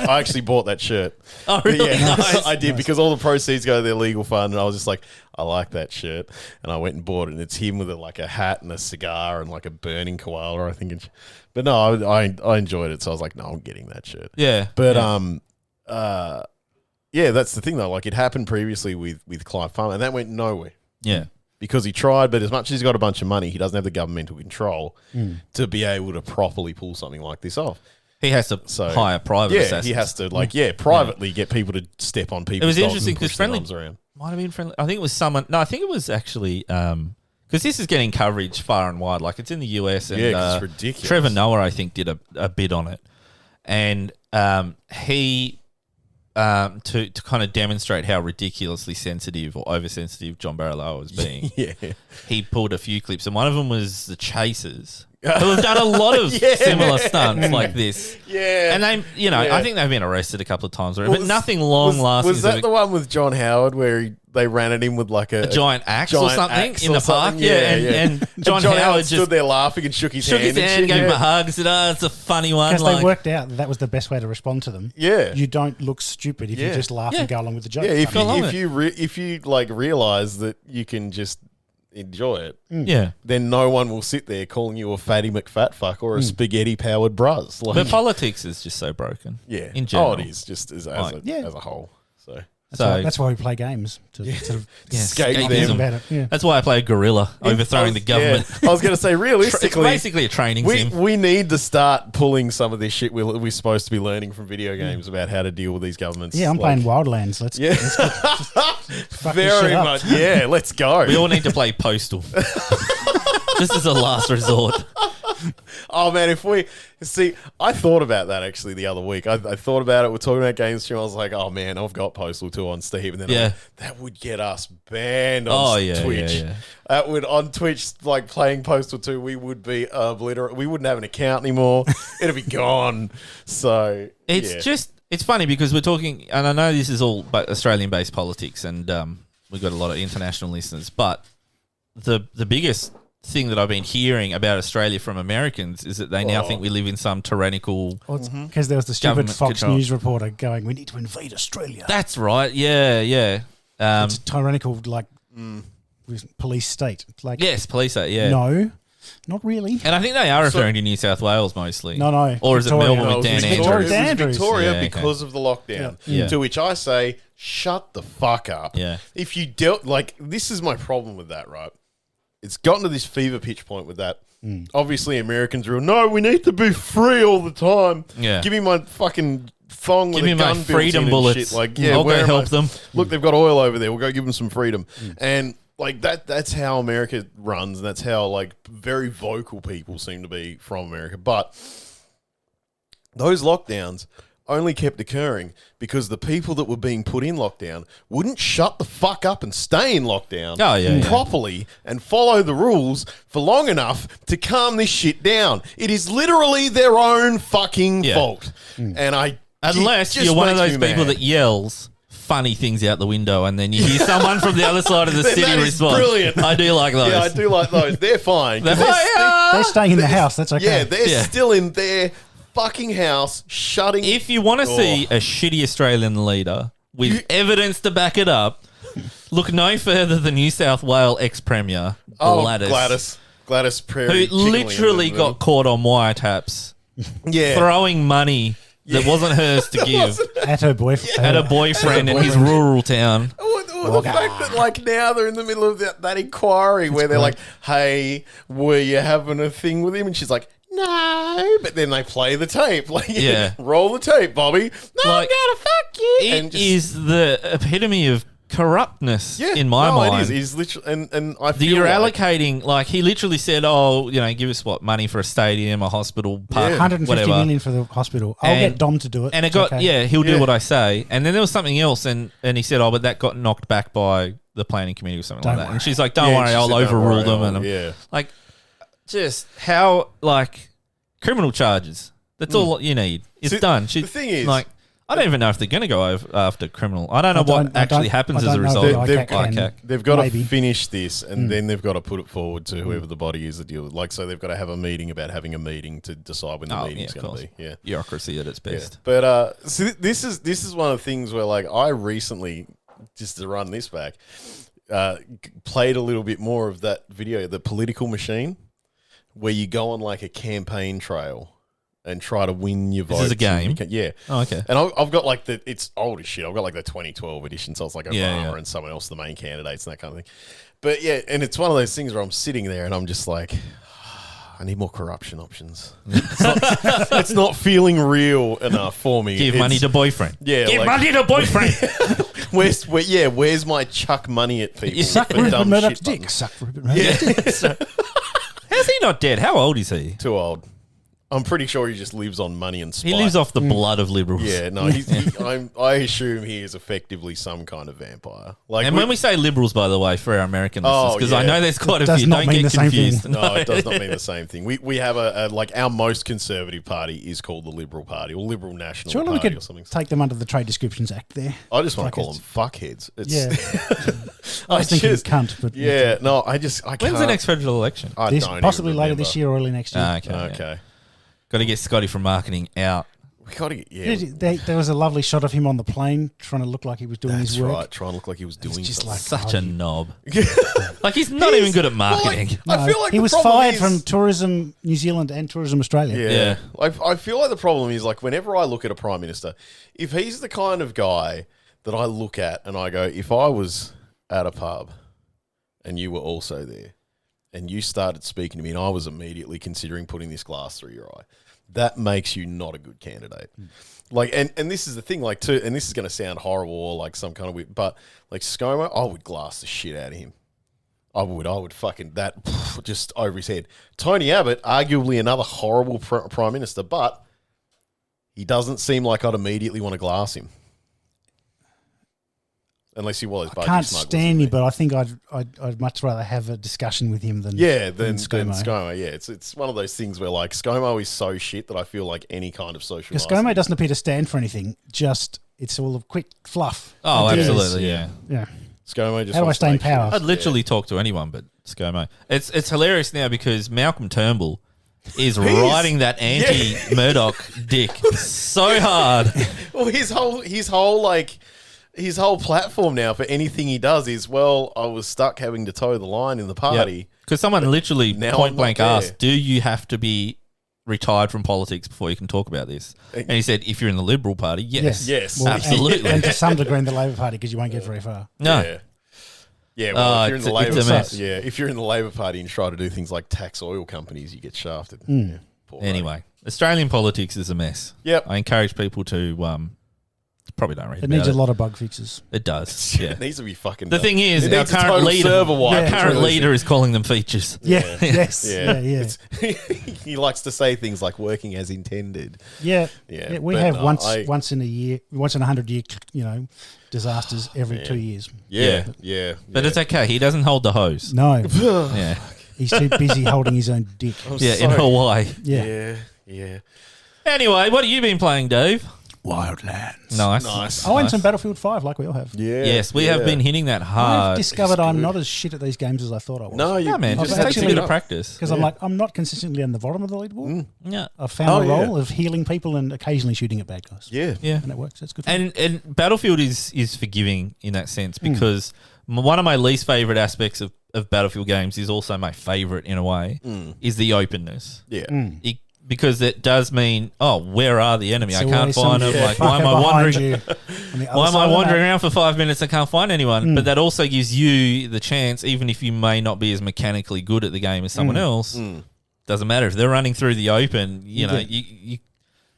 I actually bought that shirt. Oh, really? Yeah, Nice. I did because all the proceeds go to their legal fund, and I was just like, I like that shirt, and I went and bought it. And it's him with a hat and a cigar and like a burning koala, I think. But no, I enjoyed it, so I was like, no, I'm getting that shirt. Yeah. But yeah. yeah, that's the thing though. Like it happened previously with Clive Palmer, and that went nowhere. Yeah. Because he tried, but as much as he's got a bunch of money, he doesn't have the governmental control to be able to properly pull something like this off. He has to So hire private yeah, assassins. he has to privately get people to step on people's It was dogs interesting and push because their Friendly arms around. might have been Friendly. I think it was someone. No, I think it was actually because this is getting coverage far and wide. Like it's in the US and Yeah, 'cause it's ridiculous. Trevor Noah, I think, did a bit on it, and he. To kind of demonstrate how ridiculously sensitive or oversensitive John Barilaro was being, Yeah. he pulled a few clips, and one of them was the Chasers, who have done a lot of similar stunts like this. Yeah. And they, Yeah. I think they've been arrested a couple of times already, Was- but nothing long lasting. Was that the one with John Howard where they ran at him with like a giant axe or giant something axe in or the park? something? Yeah, and John Howard stood just there laughing and shook his shook hand. his hand, and gave shit, him a yeah. hug, said, "Oh, it's a funny one." Because Like, they worked out that was the best way to respond to them. Yeah. You don't look stupid if you Yeah. just laugh Yeah. and go along with the joke. Yeah, if I love you it. if you like realize that you can just enjoy it, yeah. then no one will sit there calling you a fatty McFatfuck or a spaghetti powered bruz. Like, But politics is just so broken. yeah, in general. it is just as Like, as a whole. So That's why we play games to sort of escape escapism. think them. about it. Yeah. That's why I play Gorilla, overthrowing the government. Yeah. I was going to say, It's realistically, basically a training sim. we need to start pulling some of this shit we're supposed to be learning from video games about how to deal with these governments. Yeah, I'm Like, playing Wildlands. Let's Yeah, fuck this very shit up. much. Yeah, let's go. We all need to play Postal. Just as a last resort. Oh man, if we see, I thought about that actually the other week. I thought about it. We're talking about game stream. I was like, oh man, I've got Postal 2 on Steam, and then Yeah. that would get us banned on Twitch. Yeah. That would on Twitch, like playing Postal 2, we would be obliterated. We wouldn't have an account anymore. It'd be gone. So It's yeah. just, it's funny because we're talking, and I know this is all Australian-based politics, and we've got a lot of international listeners, but the biggest thing that I've been hearing about Australia from Americans is that they now think we live in some tyrannical... Because there was the stupid Government Fox control. News reporter going, we need to invade Australia. That's right, yeah. It's a tyrannical, like, police state. It's like, Yes, police are, yeah. no, not really. And I think they are referring to New South Wales mostly. No. Or is Victoria. it Melbourne No, with it was Dan Victoria, Andrews? Dan it was Andrews. Victoria Yeah, okay. because of the lockdown. Yeah. To which I say, shut the fuck up. Yeah. If you dealt like this is my problem with that, right? It's gotten to this fever pitch point with that. Obviously, Americans are no, we need to be free all the time. Yeah. Give me my fucking thong Give with me a my gun built freedom in and bullets. shit. Like, yeah, I'll where go am help I? them. Look, they've got oil over there. We'll go give them some freedom. And like that's how America runs, and that's how like very vocal people seem to be from America. But those lockdowns only kept occurring because the people that were being put in lockdown wouldn't shut the fuck up and stay in lockdown Oh, yeah. properly and follow the rules for long enough to calm this shit down. It is literally their own fucking Yeah. fault. And Unless it just you're one of makes those me people mad. that yells funny things out the window and then you hear someone from the other side of the Then city that is respond. brilliant. I do like those. Yeah, I do like those. They're fine. 'cause They're they're fine. They're staying in the house. That's okay. Yeah, they're Yeah. still in their fucking house, shutting. If you want to see a shitty Australian leader with evidence to back it up, look no further than New South Wales ex-premier Gladys Prairie, who literally got caught on wiretaps throwing money that wasn't hers to give At her boyfriend. at a boyfriend in his rural town. The fact that like now they're in the middle of that inquiry where they're like, "Hey, were you having a thing with him?" And she's like, "No," but then they play the tape, like, roll the tape, Bobby. No, Like, I'm gonna fuck you. It is the epitome of corruptness in my mind. It is. He's literally, and I feel You're like, allocating, like, he literally said, "Oh, give us money for a stadium, a hospital, park, 150 whatever." million for the hospital. I'll get Dom to do it. And it It's got, okay. he'll do what I say. And then there was something else, and he said, "Oh, but that got knocked back by the planning committee or something Don't like that." worry. And she's like, "Don't Yeah, worry, she I'll said, "Don't overrule worry, them." I'll- And yeah. like, just how, like, criminal charges. That's all you need. It's See, done. the thing is, like, I don't even know if they're going to go after criminal. I don't know what actually happens as a result of ICAC. They've got Maybe. to finish this, and then they've got to put it forward to whoever the body is that deal with. Like, so they've got to have a meeting about having a meeting to decide when the meeting's going to be. Yeah, Bureaucracy at its best. But so this is one of the things where, like, I recently, just to run this back, played a little bit more of that video, the political machine, where you go on like a campaign trail and try to win your votes. This is a game? Yeah. Oh, okay. And I've got like it's old as shit. I've got like the 2012 edition, so it's like Obama and someone else, the main candidates and that kind of thing. But yeah, and it's one of those things where I'm sitting there and I'm just like, I need more corruption options. It's not feeling real enough for me. Give money to boyfriend. Yeah, Give like- money to boyfriend. Where's my chuck money at people? Suck for Rupert dumb Murdoch's shit dick. buttons? Suck Rupert Murdoch's dick. How's he not dead? How old is he? Too old. I'm pretty sure he just lives on money and spite. He lives off the blood of liberals. Yeah, no, I assume he is effectively some kind of vampire. Like, And when we say liberals, by the way, for our American listeners, because I know there's quite a Does few, not don't mean get the same thing. confused. no, it does not mean the same thing. We have a like our most conservative party is called the Liberal Party or Liberal National Surely we Party could or something. take them under the Trade Descriptions Act there. I just want like to call them fuckheads. It's, Yeah. I was thinking cunt, but yeah, no, I When's can't. the next federal election? I this, don't possibly even later remember. this year or early next year. Okay. Okay. Got to get Scotty from marketing out. We got to get, There was a lovely shot of him on the plane trying to look like he was doing that's his work. right. Trying to look like he was doing just something. like- Such Oh, a you- knob. Like, he's not even good at marketing. I feel like he the was problem fired is- from Tourism New Zealand and Tourism Australia. Yeah. I feel like the problem is, like, whenever I look at a prime minister, if he's the kind of guy that I look at and I go, if I was at a pub and you were also there and you started speaking to me and I was immediately considering putting this glass through your eye, that makes you not a good candidate. Like, and this is the thing, like, too, and this is going to sound horrible or like some kind of weird, but like ScoMo, I would glass the shit out of him. I would fucking that just over his head. Tony Abbott, arguably another horrible prime minister, but he doesn't seem like I'd immediately want to glass him. Unless he was. I can't stand you, but I think I'd much rather have a discussion with him than than ScoMo. ScoMo. Yeah, it's one of those things where like ScoMo is so shit that I feel like any kind of social. Because ScoMo doesn't appear to stand for anything. Just it's all of quick fluff. Oh, Ideas. absolutely, yeah. Yeah. ScoMo just How do I wants to stay in make sure power? he's- I'd literally talk to anyone but ScoMo. It's hilarious now because Malcolm Turnbull is riding that anti-Murdoch dick so hard. Well, his whole platform now for anything he does is, well, I was stuck having to toe the line in the party. Because someone literally now point I'm blank not there. asked, do you have to be retired from politics before you can talk about this? And he said, if you're in the Liberal Party, yes. Yes. Well, absolutely. And to some degree in the Labor Party because you won't get very far. No. Yeah. Yeah, well, if you're in the it's Labor a mess. Party, if you're in the Labor Party and try to do things like tax oil companies, you get shafted. Yeah, poor Anyway, Australian politics is a mess. Yep. I encourage people to probably don't read It about needs it. a lot of bug fixes. It does. mate. Yeah. It needs to be fucking. The done. thing is, It our needs a current total leader, server wipe. our current leader is calling them features. Yeah. Yes. Yeah, Yeah. He likes to say things like "working as intended." Yeah. Yeah, We but have no, once in a year, once in 100 year, disasters every 2 years. Yeah. But it's okay. He doesn't hold the hose. No, Yeah. he's too busy holding his own dick. Yeah, in Hawaii. Yeah. Yeah. Anyway, what have you been playing, Dave? Wildlands. Nice. I went some Battlefield 5 like we all have. Yeah. Yes, we have been hitting that hard. I've discovered It's I'm good. not as shit at these games as I thought I was. No, Yeah, man, I've just takes a actually- bit of practice. Because I'm like, I'm not consistently on the bottom of the leaderboard. Yeah. I've found a yeah. role of healing people and occasionally shooting at bad guys. Yeah. Yeah. And it works. That's good. For me. And Battlefield is forgiving in that sense because one of my least favorite aspects of Battlefield games is also my favorite in a way is the openness. Yeah. Because it does mean, where are the enemy? I So can't always find them. some Like, why am I fucker behind wandering? you on the other Why am side I of the wandering map? around for 5 minutes? I can't find anyone. But that also gives you the chance, even if you may not be as mechanically good at the game as someone else. Doesn't matter if they're running through the open. You know, you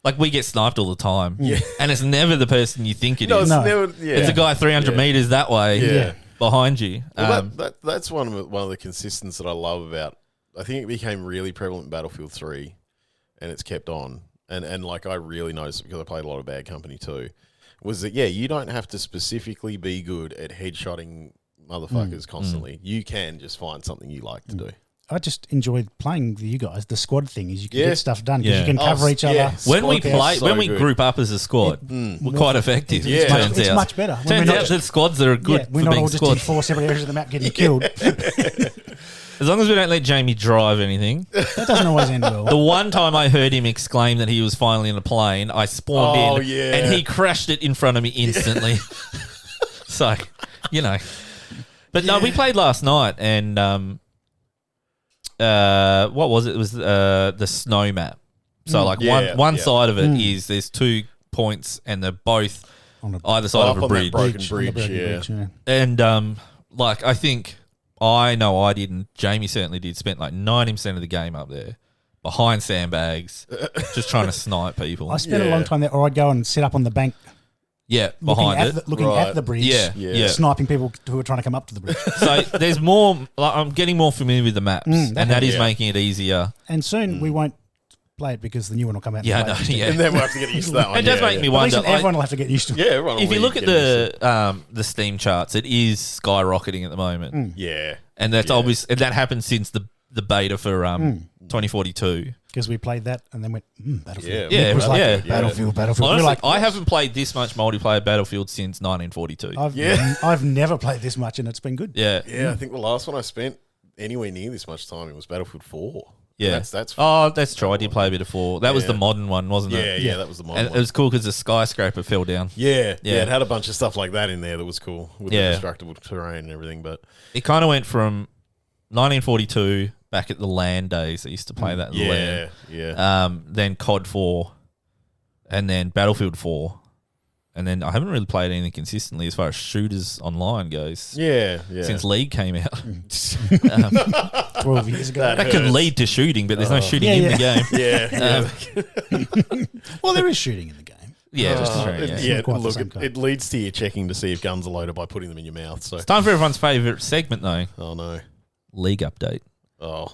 like we get sniped all the time, and it's never the person you think it is. It's No. never. Yeah. It's a guy 300 meters that way, Yeah. behind you. Well, that's one of the consistents that I love about. I think it became really prevalent in Battlefield 3, and it's kept on. And like I really noticed it because I played a lot of Bad Company too. Was that you don't have to specifically be good at headshotting motherfuckers constantly. You can just find something you like to do. I just enjoyed playing with you guys. The squad thing is you can Yeah. get stuff done because Yeah. you can cover each other. when we Squad play, is so when we good. group up as a squad, we're quite effective. Yeah. It turns It's out. much better. When Turns we're out not, that squads are good we're for not being all just in squads. 4 separate areas of the map getting killed. As long as we don't let Jamie drive anything. That doesn't always end well. The one time I heard him exclaim that he was finally in a plane, I spawned in and he crashed it in front of me instantly. So, you know. But no, we played last night and what was it? It was the snow map. So like one side of it is there's 2 points and they're both On either side of a on that bridge. broken On the bridge, broken yeah. bridge, yeah. And like I think I know I didn't. Jamie certainly did. Spent like 90% of the game up there behind sandbags, just trying to snipe people. I spent a long time there, or I'd go and sit up on the bank behind it. looking Right. at the bridge, Yeah. sniping people who were trying to come up to the bridge. So there's more. Like, I'm getting more familiar with the maps, and that is making it easier. And soon we won't play it because the new one will come out. Yeah, and no, play it. yeah. And then we'll have to get used to that one. It does make me At wonder. least everyone will have to get used to it. Yeah, everyone If will you look at get the Steam charts, it is skyrocketing at the moment, yeah. and that's obvious. And that happened since the beta for 2042. Because we played that and then went, Battlefield. Yeah. Nick was like, yeah. Battlefield. We're Honestly, like, I haven't played this much multiplayer Battlefield since 1942. I've never played this much and it's been good. Yeah, Yeah, I think the last one I spent anywhere near this much time it was Battlefield 4. yeah. That's oh, that's true. I did play a bit of 4. That was the modern one, wasn't it? yeah, that was the model And one. it was cool because the skyscraper fell down. Yeah, Yeah. it had a bunch of stuff like that in there that was cool with the destructible terrain and everything. But It kind of went from 1942 back at the LAN days. I used to play that in the LAN. Then COD 4, and then Battlefield 4, and then I haven't really played anything consistently as far as shooters online goes. Since League came out. 12 years ago. That can lead to shooting, but there's no shooting in the game. Well, there is shooting in the game. That's true. Yeah. Not quite the look, same kind. it leads to you checking to see if guns are loaded by putting them in your mouth. So, Time for everyone's favourite segment, though. oh no, League update. oh,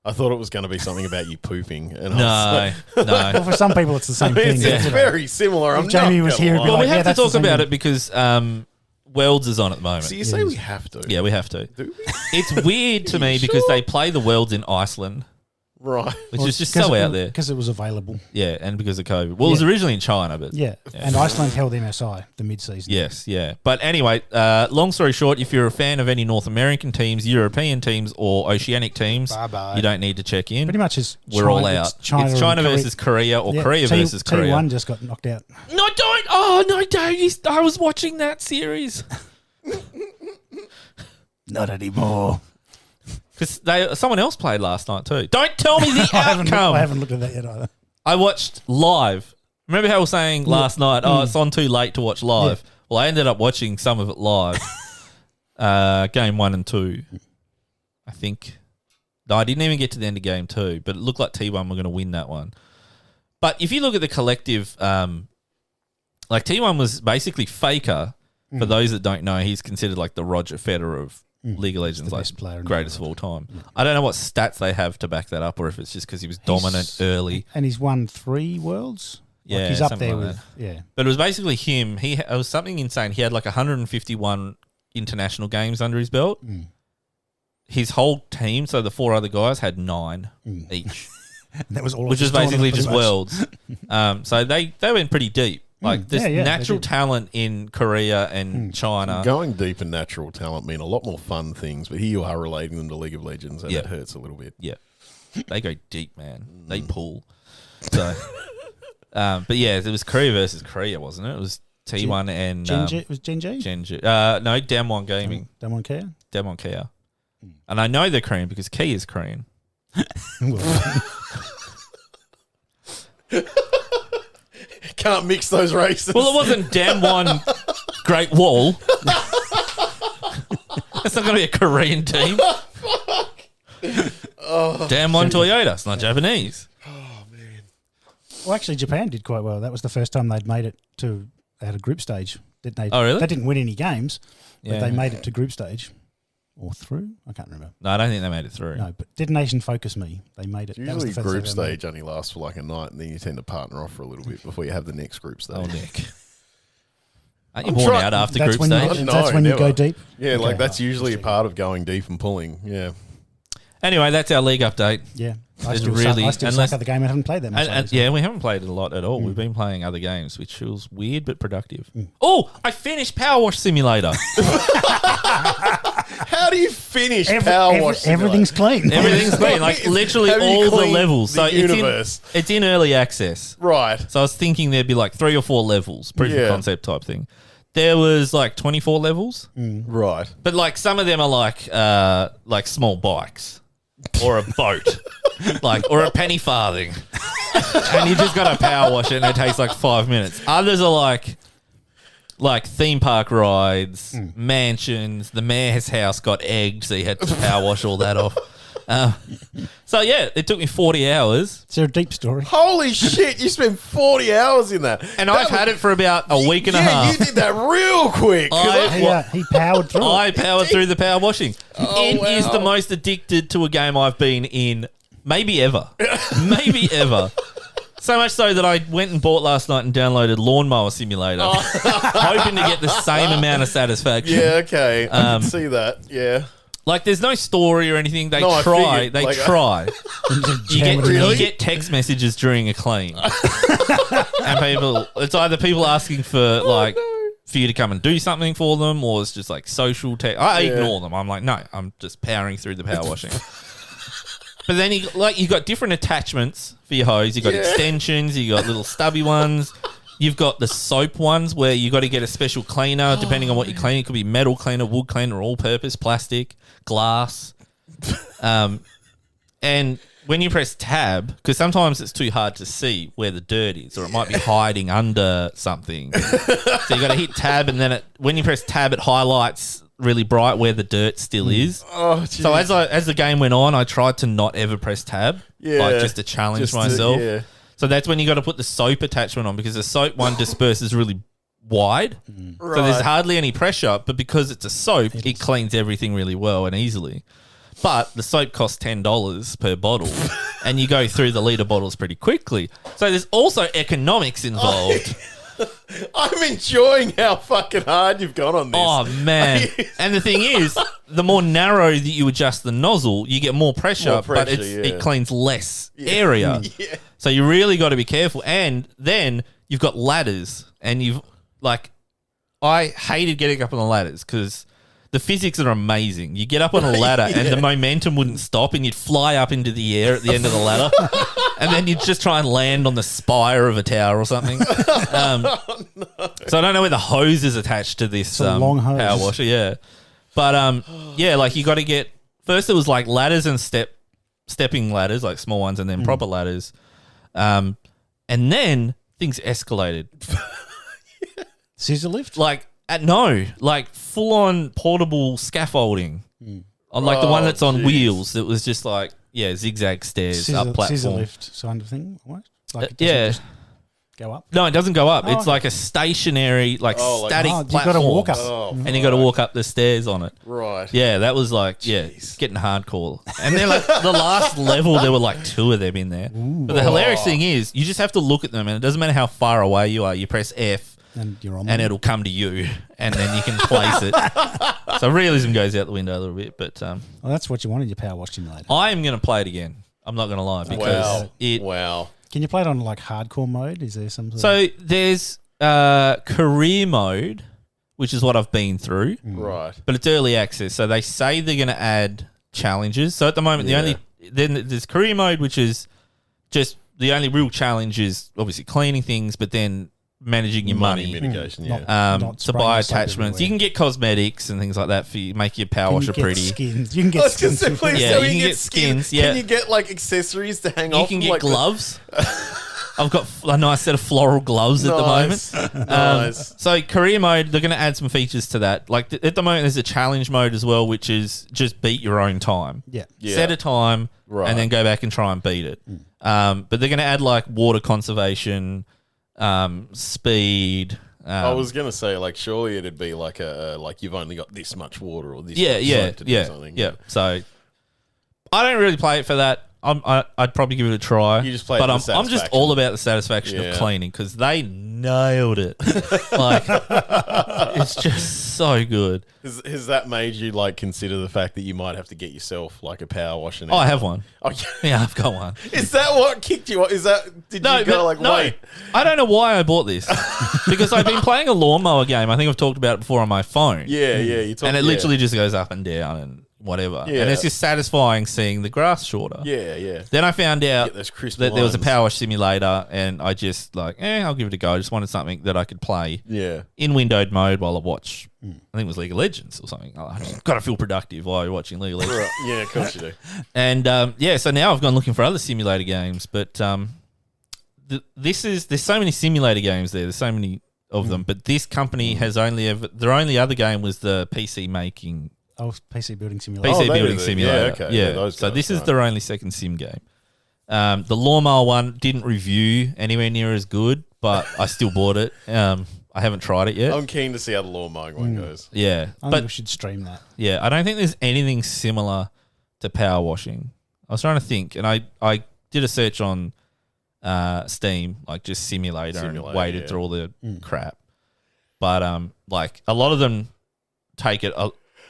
I thought it was going to be something about you pooping. And No, no. Well, for some people, it's the same thing. it's isn't it? very similar. If I'm Jamie not was gonna here, he'd be lie. Well, we yeah, have to that's the talk same about thing. it because Worlds is on at the moment. So you say we have to? Yeah, we have to. Do we? It's weird to me because they play the Worlds in Iceland, Right. which is just so out there. Because it was available. Yeah, and because of COVID. Well, it was originally in China, but Yeah. And Iceland held MSI, the mid-season. yes, yeah. But anyway, long story short, if you're a fan of any North American teams, European teams, or Oceanic teams, Bye-bye. you don't need to check in. Pretty much is We're all out. It's China and Korea. versus Korea or Yeah, Korea versus Korea. T1 just got knocked out. No, don't. Oh, no, don't. I was watching that series. Not anymore. Because someone else played last night too. Don't tell me the I outcome. haven't looked at that yet either. I watched live. Remember how I was saying last night, it's on too late to watch live? Yeah. Well, I ended up watching some of it live. Game 1 and 2, I think. No, I didn't even get to the end of game 2, but it looked like T1 were going to win that one. But if you look at the collective, like T1 was basically Faker. For those that don't know, he's considered like the Roger Federer of League of Legends, like best player in the greatest of all time. I don't know what stats they have to back that up, or if it's just because he was dominant early. And he's won 3 worlds. Yeah, Like he's up something there like with, yeah. But it was basically him. It was something insane. He had like 151 international games under his belt. His whole team, so the 4 other guys, had 9 each, And that was all. which is basically just worlds. So they went pretty deep. Like there's they natural did. talent in Korea and China. Going deep in natural talent mean a lot more fun things, but here you are relating them to League of Legends, and Yeah. it hurts a little bit. Yeah, they go deep, man. They pull. So, but yeah, it was Korea versus Korea, wasn't it? It was T1 and Genji, was Genji? Genji. No, Damwon Gaming, Damwon Kia? Damwon Kia, and I know they're Korean because Kia is Korean. Can't mix those races. Well, it wasn't Damwon Great Wall. That's not going to be a Korean team. Damwon Toyota. It's not Japanese. Well, actually, Japan did quite well. That was the first time they'd made it to out of group stage. Didn't they? Oh, really? They didn't win any games, but Yeah. they made it to group stage. Or through? I can't remember. No, I don't think they made it through. No, but Did Nation Focus Me? They made it. That was Usually the first group they've ever made stage only lasts for like a night, and then you tend to partner off for a little bit before you have the next group stage. Oh, Nick. Aren't you I'm worn trying- out after That's group when stage? you, No, that's when you go never. deep. Yeah, Okay, like that's right, usually a let's part of going deep and pulling. Yeah. Anyway, that's our league update. Yeah, I It's still, really- I still unless- suck at the game. I haven't played that much. And yeah, we haven't played it a lot at all. We've been playing other games, which feels weird but productive. Oh, I finished Power Wash Simulator. How do you finish Power Wash? Everything's clean. Everything's clean, like literally Have you all the cleaned levels. So the universe? it's in early access. Right. So I was thinking there'd be like 3 or 4 levels, proof Yeah. of concept type thing. There was like 24 levels, Right. but like some of them are like small bikes or a boat, or a penny farthing, and you just got to power wash it, and it takes like 5 minutes. Others are like theme park rides, mansions. The mayor's house got egged, so you had to power wash all that off. So yeah, it took me 40 hours. Is there a deep story? Holy shit! You spent 40 hours in that, And I've had it for about a week and a half. You did that real quick. 'cause He powered through. I powered through the power washing. It is wow. the most addicted to a game I've been in maybe ever. Maybe ever. So much so that I went and bought last night and downloaded Lawnmower Simulator, hoping to get the same amount of satisfaction. Yeah. Okay. I can see that. Yeah. Like, there's no story or anything. They No, I try. figured, They like, try. Jam it in. You get text messages during a clean. And it's either people asking for, for you to come and do something for them, or it's just like social text. I ignore them. I'm like, no, I'm just powering through the power washing. But then you got different attachments for your hose. You got extensions. You got little stubby ones. You've got the soap ones where you got to get a special cleaner depending on what you're cleaning. It could be metal cleaner, wood cleaner, all-purpose, plastic, glass. And when you press tab, because sometimes it's too hard to see where the dirt is, or it might be hiding under something. So you got to hit tab, and then when you press tab, it highlights really bright where the dirt still is. Oh, So as the game went on, I tried to not ever press tab, just to challenge myself. So that's when you got to put the soap attachment on, because the soap one disperses really wide. So there's hardly any pressure, but because it's a soap, it cleans everything really well and easily. But the soap costs $10 per bottle, and you go through the litre bottles pretty quickly. So there's also economics involved. I'm enjoying how fucking hard you've gone on this. Oh, man. And the thing is, the more narrow that you adjust the nozzle, you get more pressure, but it cleans less area. Yeah. So you really got to be careful. And then you've got ladders, and I hated getting up on the ladders because the physics are amazing. You get up on a ladder and the momentum wouldn't stop, and you'd fly up into the air at the end of the ladder. And then you'd just try and land on the spire of a tower or something. So I don't know where the hose is attached to this a long hose. power washer. Yeah. But you got to get, first it was like ladders and stepping ladders, like small ones, and then proper ladders. And then things escalated. Scissor lift? Full on portable scaffolding. On the one that's on wheels. It was just zigzag stairs up platform. Scissor lift kind of thing? What? It doesn't just go up? No, it doesn't go up. Oh, It's okay. like a stationary, static you've platform. gotta walk up. Oh, And you got to walk up the stairs on it. right. Yeah, that was getting hardcore. And then the last level, there were 2 of them in there. But the hilarious thing is, you just have to look at them, and it doesn't matter how far away you are. You press F, And you're on and them. it'll come to you, and then you can place it. So realism goes out the window a little bit. But Well, that's what you wanted, your power wash simulator. I am going to play it again. I'm not going to lie, because Wow. Wow. Can you play it on hardcore mode? Is there some sort So there's career mode, which is what I've been through. Right. But it's early access, so they say they're going to add challenges. So at the moment, then there's career mode, which is just the only real challenge is obviously cleaning things, but then managing your money. Mitigation, Not to buy spraying soap attachments. You everywhere. can get cosmetics and things like that for you, make your power washer You can get pretty. skins. You can get skins. Please Yeah, tell me you can get get skins, yeah. Can you get like accessories to hang You off? can get like gloves. I've got a nice set of floral gloves at the moment. Nice. So career mode, they're going to add some features to that. Like at the moment, there's a challenge mode as well, which is just beat your own time. Yeah. Set a time Right. and then go back and try and beat it. But they're going to add like water conservation, speed. I was gonna say, like, surely it'd be like like you've only got this much water or this much Yeah. soap to do something. So I don't really play it for that. I'd probably give it a try. You just play it but for the I'm just satisfaction. all about the satisfaction Yeah. of cleaning because they nailed it. Like it's just so good. Has that made you like consider the fact that you might have to get yourself like a power washer? Oh, I have one. Oh, Yeah, I've got one. Is that what kicked you? Is that did you go like wait? I don't know why I bought this because I've been playing a lawnmower game. I think I've talked about it before on my phone. Yeah, you talk, And it literally just goes up and down and whatever. Yeah. And it's just satisfying seeing the grass shorter. yeah. Then I found out Get those crisp that there was a lines. power wash simulator, and I just I'll give it a go. I just wanted something that I could play Yeah. in windowed mode while I watch. I think it was League of Legends or something. I just got to feel productive while you're watching League of Legends. Right. Yeah, of course you do. And so now I've gone looking for other simulator games, but there's so many simulator games there. There's so many of them, but this company has their only other game was the PC making. Oh, PC building simulator. PC they building do the- simulator. yeah, okay. Yeah, those So guys, this is right. their only second sim game. The lawnmower one didn't review anywhere near as good, but I still bought it. I haven't tried it yet. I'm keen to see how the lawn mowing one goes. Yeah, I think but we should stream that. yeah, I don't think there's anything similar to power washing. I was trying to think, and I did a search on Steam, like just simulator and waded yeah. through all the crap. But like a lot of them take it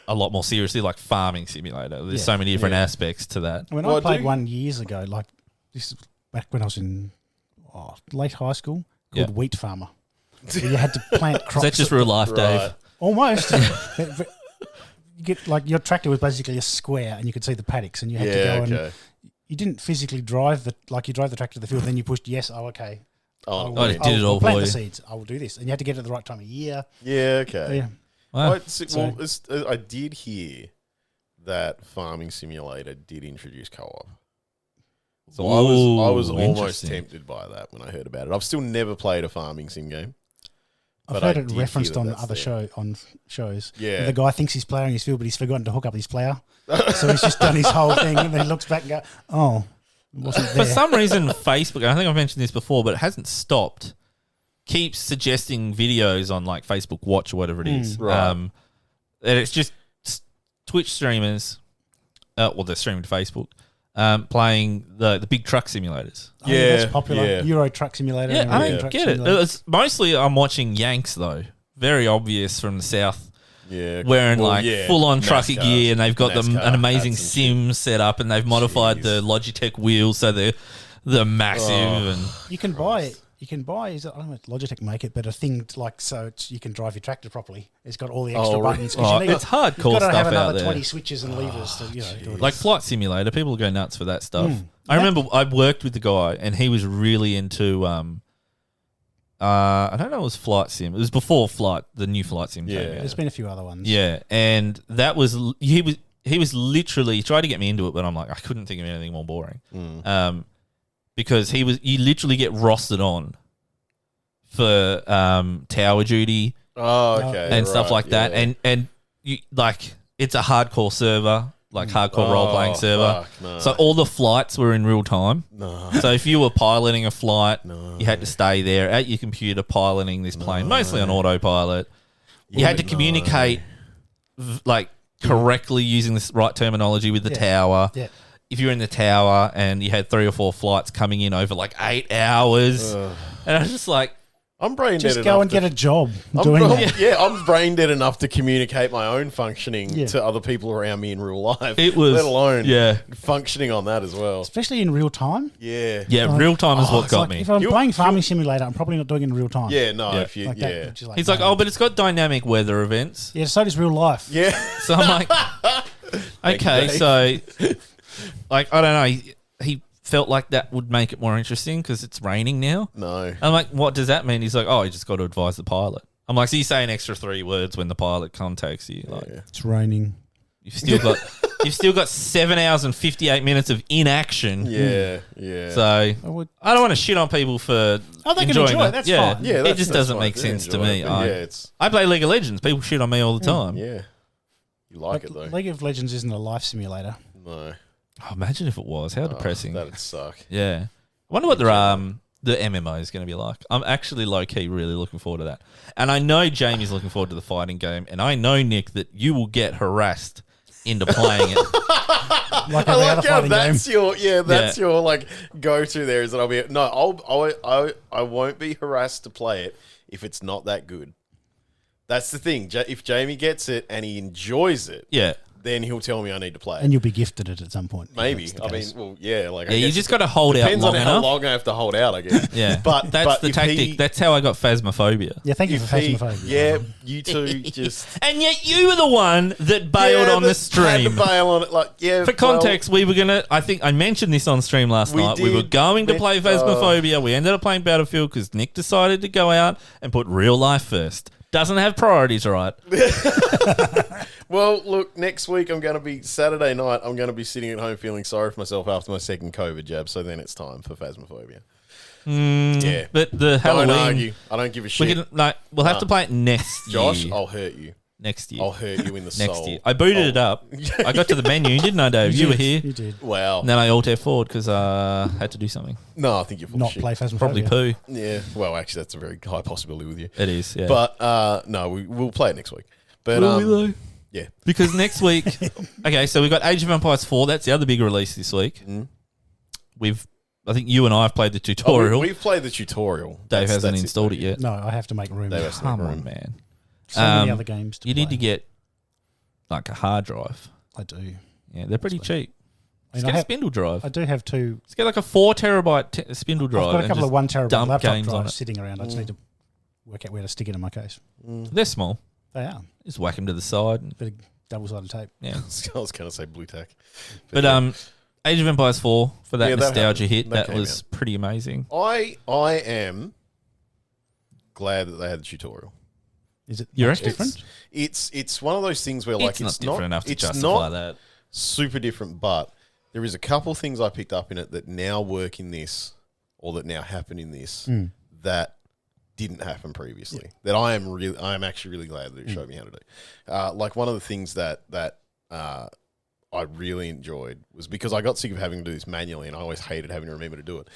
a lot more seriously, like farming simulator. There's so many different aspects to that. When Well, I played one years ago, like this is back when I was in late high school, called Wheat Farmer. Where you had to plant crops. Is that just real life, Dave? Almost. But you get like your tractor was basically a square, and you could see the paddocks, and you had to go and you didn't physically drive you drove the tractor to the field, then you pushed yes. Oh, okay. it did it all plant for the you. seeds. I will do this, and you had to get it at the right time of year. Yeah, okay. Yeah. Wow. I did hear that Farming Simulator did introduce co-op. So I was almost interesting. tempted by that when I heard about it. I've still never played a farming sim game. I've But I heard it did referenced hear on that other that's shows. Yeah. The guy thinks he's playing his field, but he's forgotten to hook up his player. So he's just done his whole thing, and then he looks back and goes, "Oh, it wasn't there." For some reason, Facebook, I think I've mentioned this before, but it hasn't stopped, keeps suggesting videos on like Facebook Watch or whatever it is. Right. And it's just Twitch streamers, they're streaming to Facebook, playing the big truck simulators. Oh, yeah, that's popular. yeah. Euro Truck Simulator. Yeah, and I American don't Truck get it. Simulator. It's mostly I'm watching Yanks though. Very obvious from the south. Yeah, Wearing full-on trucker NASCAR. gear, and they've got NASCAR an amazing hats and sim set up, and they've modified Jeez. the Logitech wheels so they're massive. And You can buy. I don't know if Logitech make it, but a thing you can drive your tractor properly. It's got all the extra Oh, really? buttons. 'Cause it's hardcore You've got to stuff have out another there. 20 switches and levers to do it. like Flight Simulator, people go nuts for that stuff. I remember I worked with the guy, and he was really into. I don't know. It was Flight Sim. It was before Flight, the new Flight Sim came out. There's been a few other ones. Yeah, and that was he was literally he tried to get me into it, but I'm like I couldn't think of anything more boring. Because you literally get rostered on for tower duty Oh, okay. and stuff right, like that, yeah. and you like it's a hardcore server, like hardcore role playing server. Fuck, no. So all the flights were in real time. No. So if you were piloting a flight, you had to stay there at your computer piloting this plane, mostly on autopilot. You had to communicate like correctly using this right terminology with the tower. Yeah. If you're in the tower and you had 3 or 4 flights coming in over like 8 hours, and I was just like, I'm brain dead Just enough. go and get a job I'm doing that. Yeah, I'm brain dead enough to communicate my own functioning to other people around me in real life. It was, let alone yeah, functioning on that as well. Especially in real time. Yeah. Yeah, real time is what got like me. If I'm playing Farming Simulator, I'm probably not doing it in real time. Yeah, no, Yeah. if you, Like yeah. that, which is like, He's like, no. oh, but it's got dynamic weather events. Yeah, so does real life. Yeah. So I'm like, okay, so, like, I don't know. He felt like that would make it more interesting because it's raining now. No. I'm like, what does that mean? He's like, oh, you just got to advise the pilot. I'm like, so you say an extra 3 words when the pilot contacts you. Like, It's raining. you've still got 7 hours and 58 minutes of inaction. Yeah, yeah. So I don't want to shit on people for they can enjoying enjoy that. it. That's yeah. fine. Yeah, it just doesn't fine. make They sense to enjoy me. it, but yeah, it's I play League of Legends. People shit on me all the time. yeah. You like it though? League of Legends isn't a life simulator. No. Oh, imagine if it was. How depressing. That'd suck. Yeah. I wonder what the MMO is going to be like. I'm actually low-key really looking forward to that. And I know Jamie's looking forward to the fighting game. And I know, Nick, that you will get harassed into playing it. Like I every like other how fighting that's game. your like go-to there is that I'll be I won't be harassed to play it if it's not that good. That's the thing. If Jamie gets it and he enjoys it, Yeah. then he'll tell me I need to play it. And you'll be gifted it at some point. Maybe. That's the I mean, case. well, yeah. Like, Yeah, you just got to hold out depends long on how enough. long I have to hold out, I guess. Yeah. But That's the if tactic. That's how I got phasmophobia. Yeah, thank you if for he, Phasmophobia. yeah, you two just And yet you were the one that bailed on the Had stream. to bail on it. Like, yeah. For context, we were going to, I think I mentioned this on stream last We night. We were did. going to play Phasmophobia. We ended up playing Battlefield because Nick decided to go out and put real life first. Doesn't have priorities, right? Well, look, next week I'm going to be Saturday night. I'm going to be sitting at home feeling sorry for myself after my second COVID jab. So then it's time for Phasmophobia. Yeah, But the Halloween... Don't argue. I don't give a shit. We'll have to play it next Josh, year. I'll hurt you. Next year. I'll hurt you in the Next soul. year. I booted it up. I got to the menu, didn't I, Dave? You were here. You did. Wow. And then I alt F4'd because I had to do something. No, I think you're full Not of shit. play Phasmophobia. Probably poo. Yeah. Well, actually, that's a very high possibility with you. It is, yeah. But no, we'll play it next week. But Will we though? yeah. Because next week... Okay, so we've got Age of Empires 4. That's the other big release this week. I think you and I have played the tutorial. We've played the tutorial. Dave That's hasn't it, installed though. it yet. No, I have to make room. Dave has to Come make on, room. man. So many other games to You play. need to get like a hard drive. I do. Yeah, they're pretty cheap. I mean, Just I get a have- spindle drive. I do have two. Just get like a 4 terabyte spindle drive. I've got a and couple just of 1 terabyte dump laptop games on drives it. sitting around. I just need to work out where to stick it in my case. They're small. They are. Just whack them to the side. And, Bit of double-sided tape. yeah. I was going to say blue tack. But Age of Empires 4 for that Yeah, that nostalgia happened. hit, That that came was pretty amazing. I am glad that they had the tutorial. Is it You much reckon? different? It's one of those things where like It's not different enough to it's justify not that. super different, but there is a couple things I picked up in it that now work in this, or that now happen in this, that didn't happen previously. That I am actually really glad that it showed me how to do. Like one of the things that I really enjoyed was because I got sick of having to do this manually, and I always hated having to remember to do it.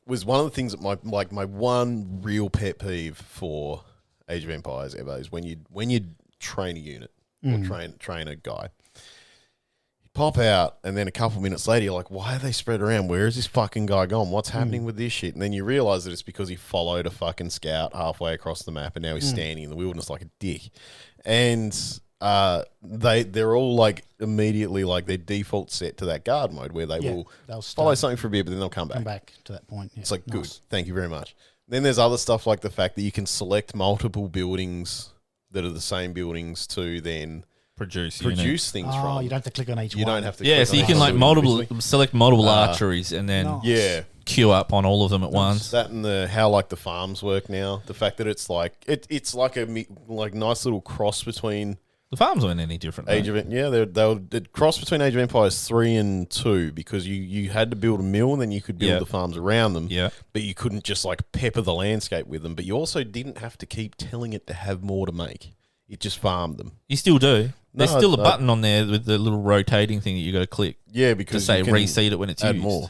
Was one of the things that my one real pet peeve for Age of Empires ever is when you train a unit or train a guy. You pop out, and then a couple minutes later, you're like, why are they spread around? Where is this fucking guy gone? What's happening with this shit? And then you realize that it's because he followed a fucking scout halfway across the map, and now he's standing in the wilderness like a dick. And they're all like immediately like their default set to that guard mode where they will they'll follow start- something for a bit, but then they'll come Come back. back to that point. Yeah. It's like, good, Nice. thank you very much. Then there's other stuff like the fact that you can select multiple buildings that are the same buildings to then Produce things Oh, from. you don't have to click on each You one. don't have to. Yeah, click so on you each can like building, select multiple archeries and then Nice. Yeah, queue up on all of them at once. that and how like the farms work now. The fact that it's like it's like a nice little cross between The farms weren't any different. Age of they were cross between Age of Empires 3 and 2 because you had to build a mill and then you could build Yeah. the farms around them. Yeah. But you couldn't just like pepper the landscape with them. But you also didn't have to keep telling it to have more to make. It just farmed them. You still do. There's No, still a no. button on there with the little rotating thing that you got to click Yeah, to because say you can reseed it when it's add used. more.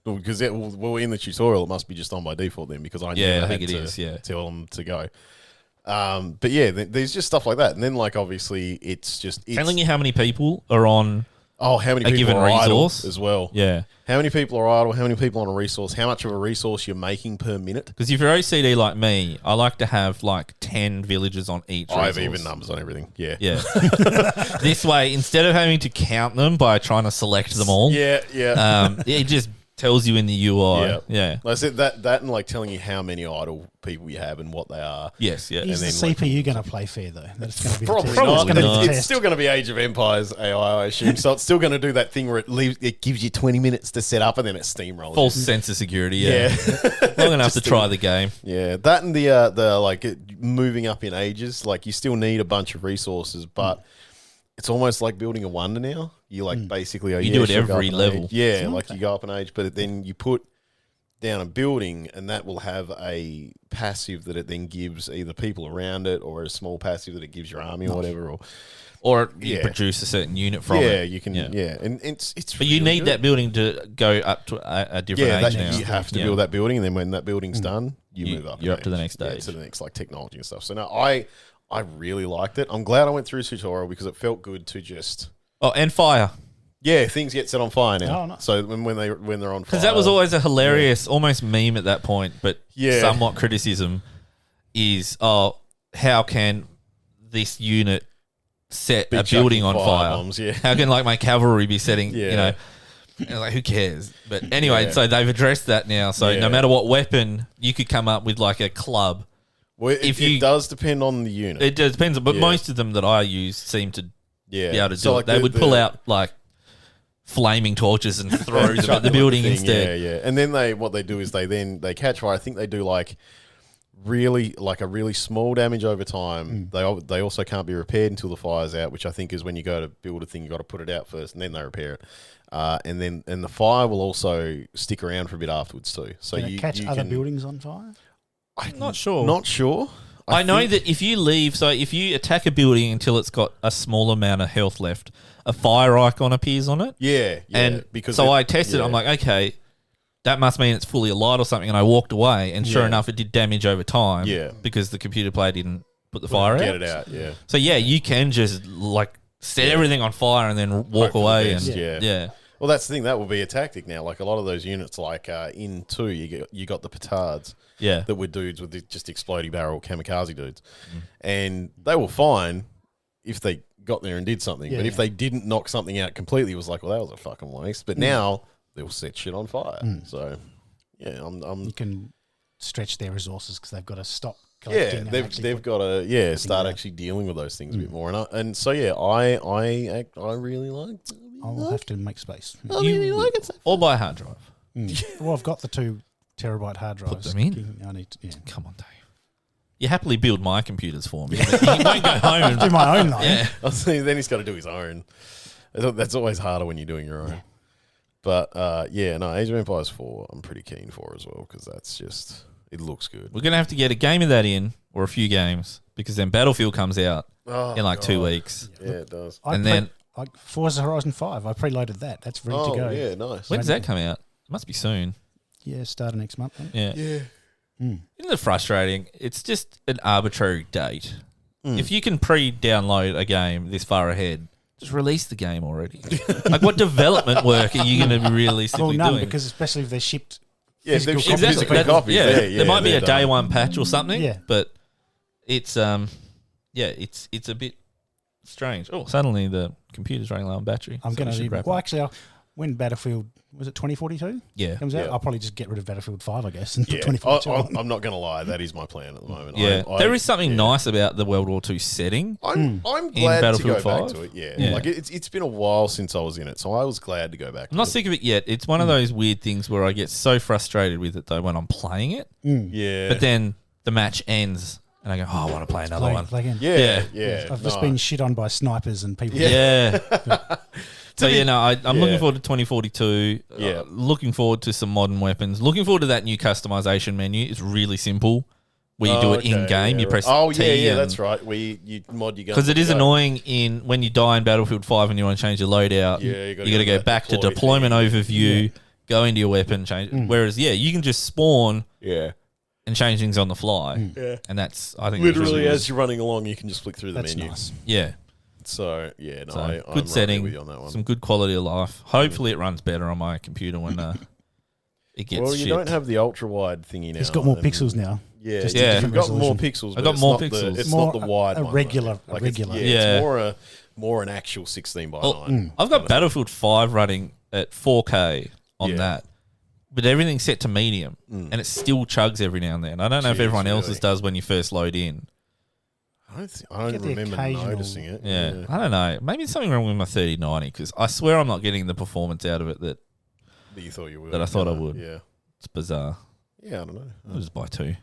Well, because in the tutorial it must be just on by default then because I Yeah, never I think had it to is, yeah. tell them to go. But yeah, there's just stuff like that, and then like obviously it's Telling you how many people are on Oh, how many a people given are resource idle as well? Yeah. How many people are idle? How many people on a resource? How much of a resource you're making per minute? Because if you're OCD like me, I like to have like 10 villagers on each I have resource. even numbers on everything. Yeah. Yeah. This way, instead of having to count them by trying to select them all, Yeah, yeah. it just tells you in the UI. Yeah. Yeah. I said that and like telling you how many idle people you have and what they are. Yes, yeah. Is the then, CPU going to play fair though? That's going to be Probably the test. not. It's gonna be the It's test. still going to be Age of Empires AI, I assume. So it's still going to do that thing where it gives you 20 minutes to set up and then it steamrolls. False sense of security, yeah. Long enough to try the game. Yeah, that and the like moving up in ages, like you still need a bunch of resources, but it's almost like building a wonder now. You like basically You do it every level. Yeah, like you go up in age, but then you put down a building and that will have a passive that it then gives either people around it or a small passive that it gives your army or whatever. Or you produce a certain unit from it. Yeah, you can. Yeah, and it's. But you really need good. that building to go up to a different age now. You have to build that building, and then when that building's done, you move up. You're in up to the age. next stage. To the next like technology and stuff. So no, I really liked it. I'm glad I went through tutorial because it felt good to just. Oh, and fire. Yeah, things get set on fire now. Oh, nice. So when they're on fire, Because that was always a hilarious, almost meme at that point, but somewhat criticism is, how can this unit set a building on fire? Bombs, yeah. How can like my cavalry be setting, Yeah. like who cares? But anyway, so they've addressed that now. So no matter what weapon, you could come up with like a club. Well, it does depend on the unit. It depends, but most of them that I use seem to be able to do it. They would pull out like flaming torches and throw them at the building instead. Yeah. And then what they do is they catch fire. I think they do like a really small damage over time. They also can't be repaired until the fire's out, which I think is when you go to build a thing, you got to put it out first and then they repair it. And the fire will also stick around for a bit afterwards too. So Can it catch other buildings on fire? I'm not sure. Not sure. I know that if you leave, so if you attack a building until it's got a small amount of health left, a fire icon appears on it. Yeah. And I tested it. I'm like, okay, that must mean it's fully alight or something. And I walked away, and sure enough, it did damage over time. Yeah. Because the computer player didn't put the fire out. Get it out, yeah. So, you can just like set everything on fire and then walk away. And yeah. Well, that's the thing. That will be a tactic now. Like a lot of those units, like in 2, you got the petards. Yeah. That were dudes with just exploding barrel kamikaze dudes. And they were fine if they got there and did something. But if they didn't knock something out completely, it was like, well, that was a fucking waste. But now they'll set shit on fire. So, you can stretch their resources because they've got to stop collecting. Yeah, they've got to start actually dealing with those things a bit more. And so I really liked it. I'll have to make space. I really like it. Or buy a hard drive. Well, I've got the 2 terabyte hard drives. Put them in. I need to, Come on, Dave. You happily build my computers for me. But you won't go home and do my own though. Yeah. Then he's got to do his own. That's always harder when you're doing your own. But Age of Empires 4, I'm pretty keen for as well because that's just it looks good. We're gonna have to get a game of that in or a few games because then Battlefield comes out in like 2 weeks. Yeah, it does. Like Forza Horizon 5, I preloaded that. That's ready to go. Yeah, nice. When does that come out? It must be soon. Yeah, start of next month. Then. Yeah. Isn't it frustrating? It's just an arbitrary date. If you can pre-download a game this far ahead, just release the game already. Like, what development work are you going to be realistically none, doing? because especially if they're shipped. Physical copies. Exactly. Copies. There might be a done. day one patch or something. Yeah. But it's it's a bit strange. Oh, suddenly the computer's running low on battery. I'm going to. Well, actually, when Battlefield was it 2042? Yeah. Comes out. Yeah. I'll probably just get rid of Battlefield 5, I guess, and put Yeah, 2042 on. I'm not going to lie. That is my plan at the moment. Yeah, there is something nice about the World War II setting. I'm glad to go Battlefield back 5? to it. Yeah. Yeah. Like it's been a while since I was in it, so I was glad to go back. I'm not sick of it yet. It's one of those weird things where I get so frustrated with it though when I'm playing it. Yeah. But then the match ends and I go, I want to play another one. Play again. Yeah. I've just been shit on by snipers and people. Yeah. So, I'm looking forward to 2042. Yeah. Looking forward to some modern weapons. Looking forward to that new customization menu. It's really simple. Where you do it in-game. Yeah, You press T. and That's right. Where you mod your gun. because it is annoying when you die in Battlefield 5 and you want to change your loadout. Yeah, you got to go back to deployment overview, go into your weapon, change. Whereas, you can just spawn and change things on the fly. Yeah. And that's, I think, Literally, really as you're running along, you can just flick through the That's menu. nice. Yeah. So yeah, no, So, I'm good right setting, with you on that one. some good quality of life. Hopefully, it runs better on my computer when it gets. Well, you shipped. don't have the ultra wide thingy now. It's got more pixels now. Yeah, Just Yeah. you've got more pixels. I but got it's more not pixels. It's More not the wide a one. regular- though. a regular. It's more an actual 16 by 9. I've got Battlefield 5 running at 4K on Yeah. that, but everything's set to medium, and it still chugs every now and then. I don't know if Jeez, everyone else's really? does when you first load in. I don't Get the remember occasional- noticing it. Yeah, I don't know. Maybe there's something wrong with my 3090 because I swear I'm not getting the performance out of it that That you thought you would. That I thought I would. Yeah. it's bizarre. Yeah, I don't know. I'll just buy 2.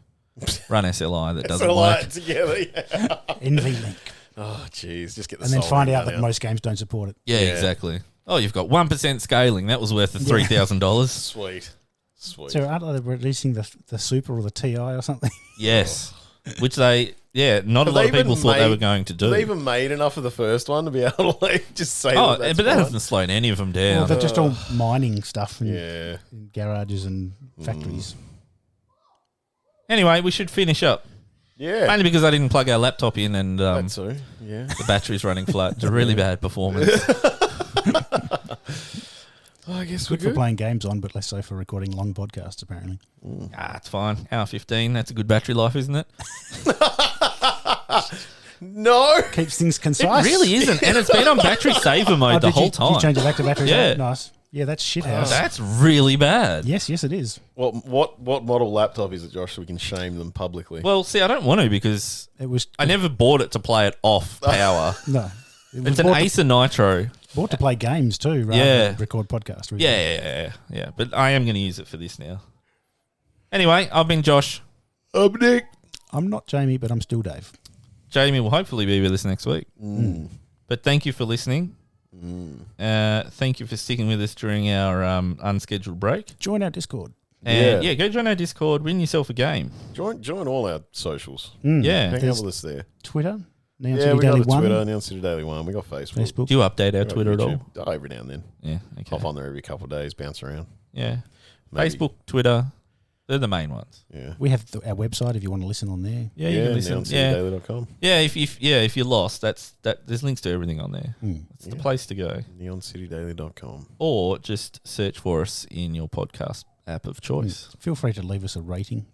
Run SLI that doesn't So work. like together, yeah. NVLink. Oh, jeez. Just get the And then find soldering out gun that most games don't support it. Yeah, Yeah. exactly. Oh, you've got 1% scaling. That was worth the $3,000. Sweet. So aren't they releasing the Super or the TI or something? Yes. Which not a Have lot they of people even thought they made- were going to do. Have they even made enough of the first one to be able to like just say Oh, that that's but that fine? hasn't slowed any of them Well, down. they're just all mining stuff in, Yeah. in garages and factories. Anyway, we should finish up. Yeah. Mainly because I didn't plug our laptop in and That's so. Yeah. the battery's running flat. It's a really bad performance. I guess we're Good for good. playing games on, but less so for recording long podcasts, apparently. It's fine. Hour 15. That's a good battery life, isn't it? No. Keeps things It concise. really isn't. And it's been on battery saver mode the did whole you, time. You change it back to battery? Yeah. Nice. Yeah, that's shit house. That's really bad. Yes, it is. What model laptop is it, Josh, so we can shame them publicly? Well, see, I don't want to because It was I never bought it to play it off power. no. It was It's an bought, Acer Nitro. bought to play games too, rather Yeah. than record podcasts. Really. Yeah. But I am going to use it for this now. Anyway, I've been Josh. I'm Nick. I'm not Jamie, but I'm still Dave. Jamie will hopefully be with us next week. But thank you for listening. Thank you for sticking with us during our unscheduled break. Join our Discord. And go join our Discord. Win yourself a game. Join all our socials. Yeah. Hang out with us there. Twitter, Neon Yeah, City we got Daily the 1, Twitter, Neon City Daily 1. We got Facebook. Facebook. Do you update our We got Twitter at all? YouTube. Oh, every now and then. Yeah. Okay. Hop on there every couple of days, bounce around. Yeah. Maybe. Facebook, Twitter. They're the main ones. Yeah. We have our website if you want to listen on there. Yeah, you can listen. Yeah. neoncitydaily.com. Yeah, if you're lost, there's links to everything on there. It's the place to go. neoncitydaily.com. Or just search for us in your podcast app of choice. Feel free to leave us a rating.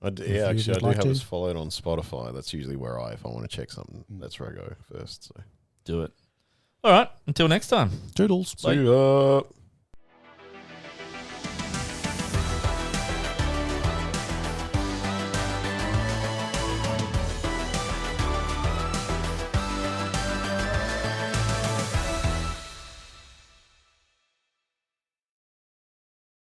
I you do would have like to. us followed on Spotify. That's usually where if I want to check something, that's where I go first. So. Do it. All right. Until next time. Toodles. See ya.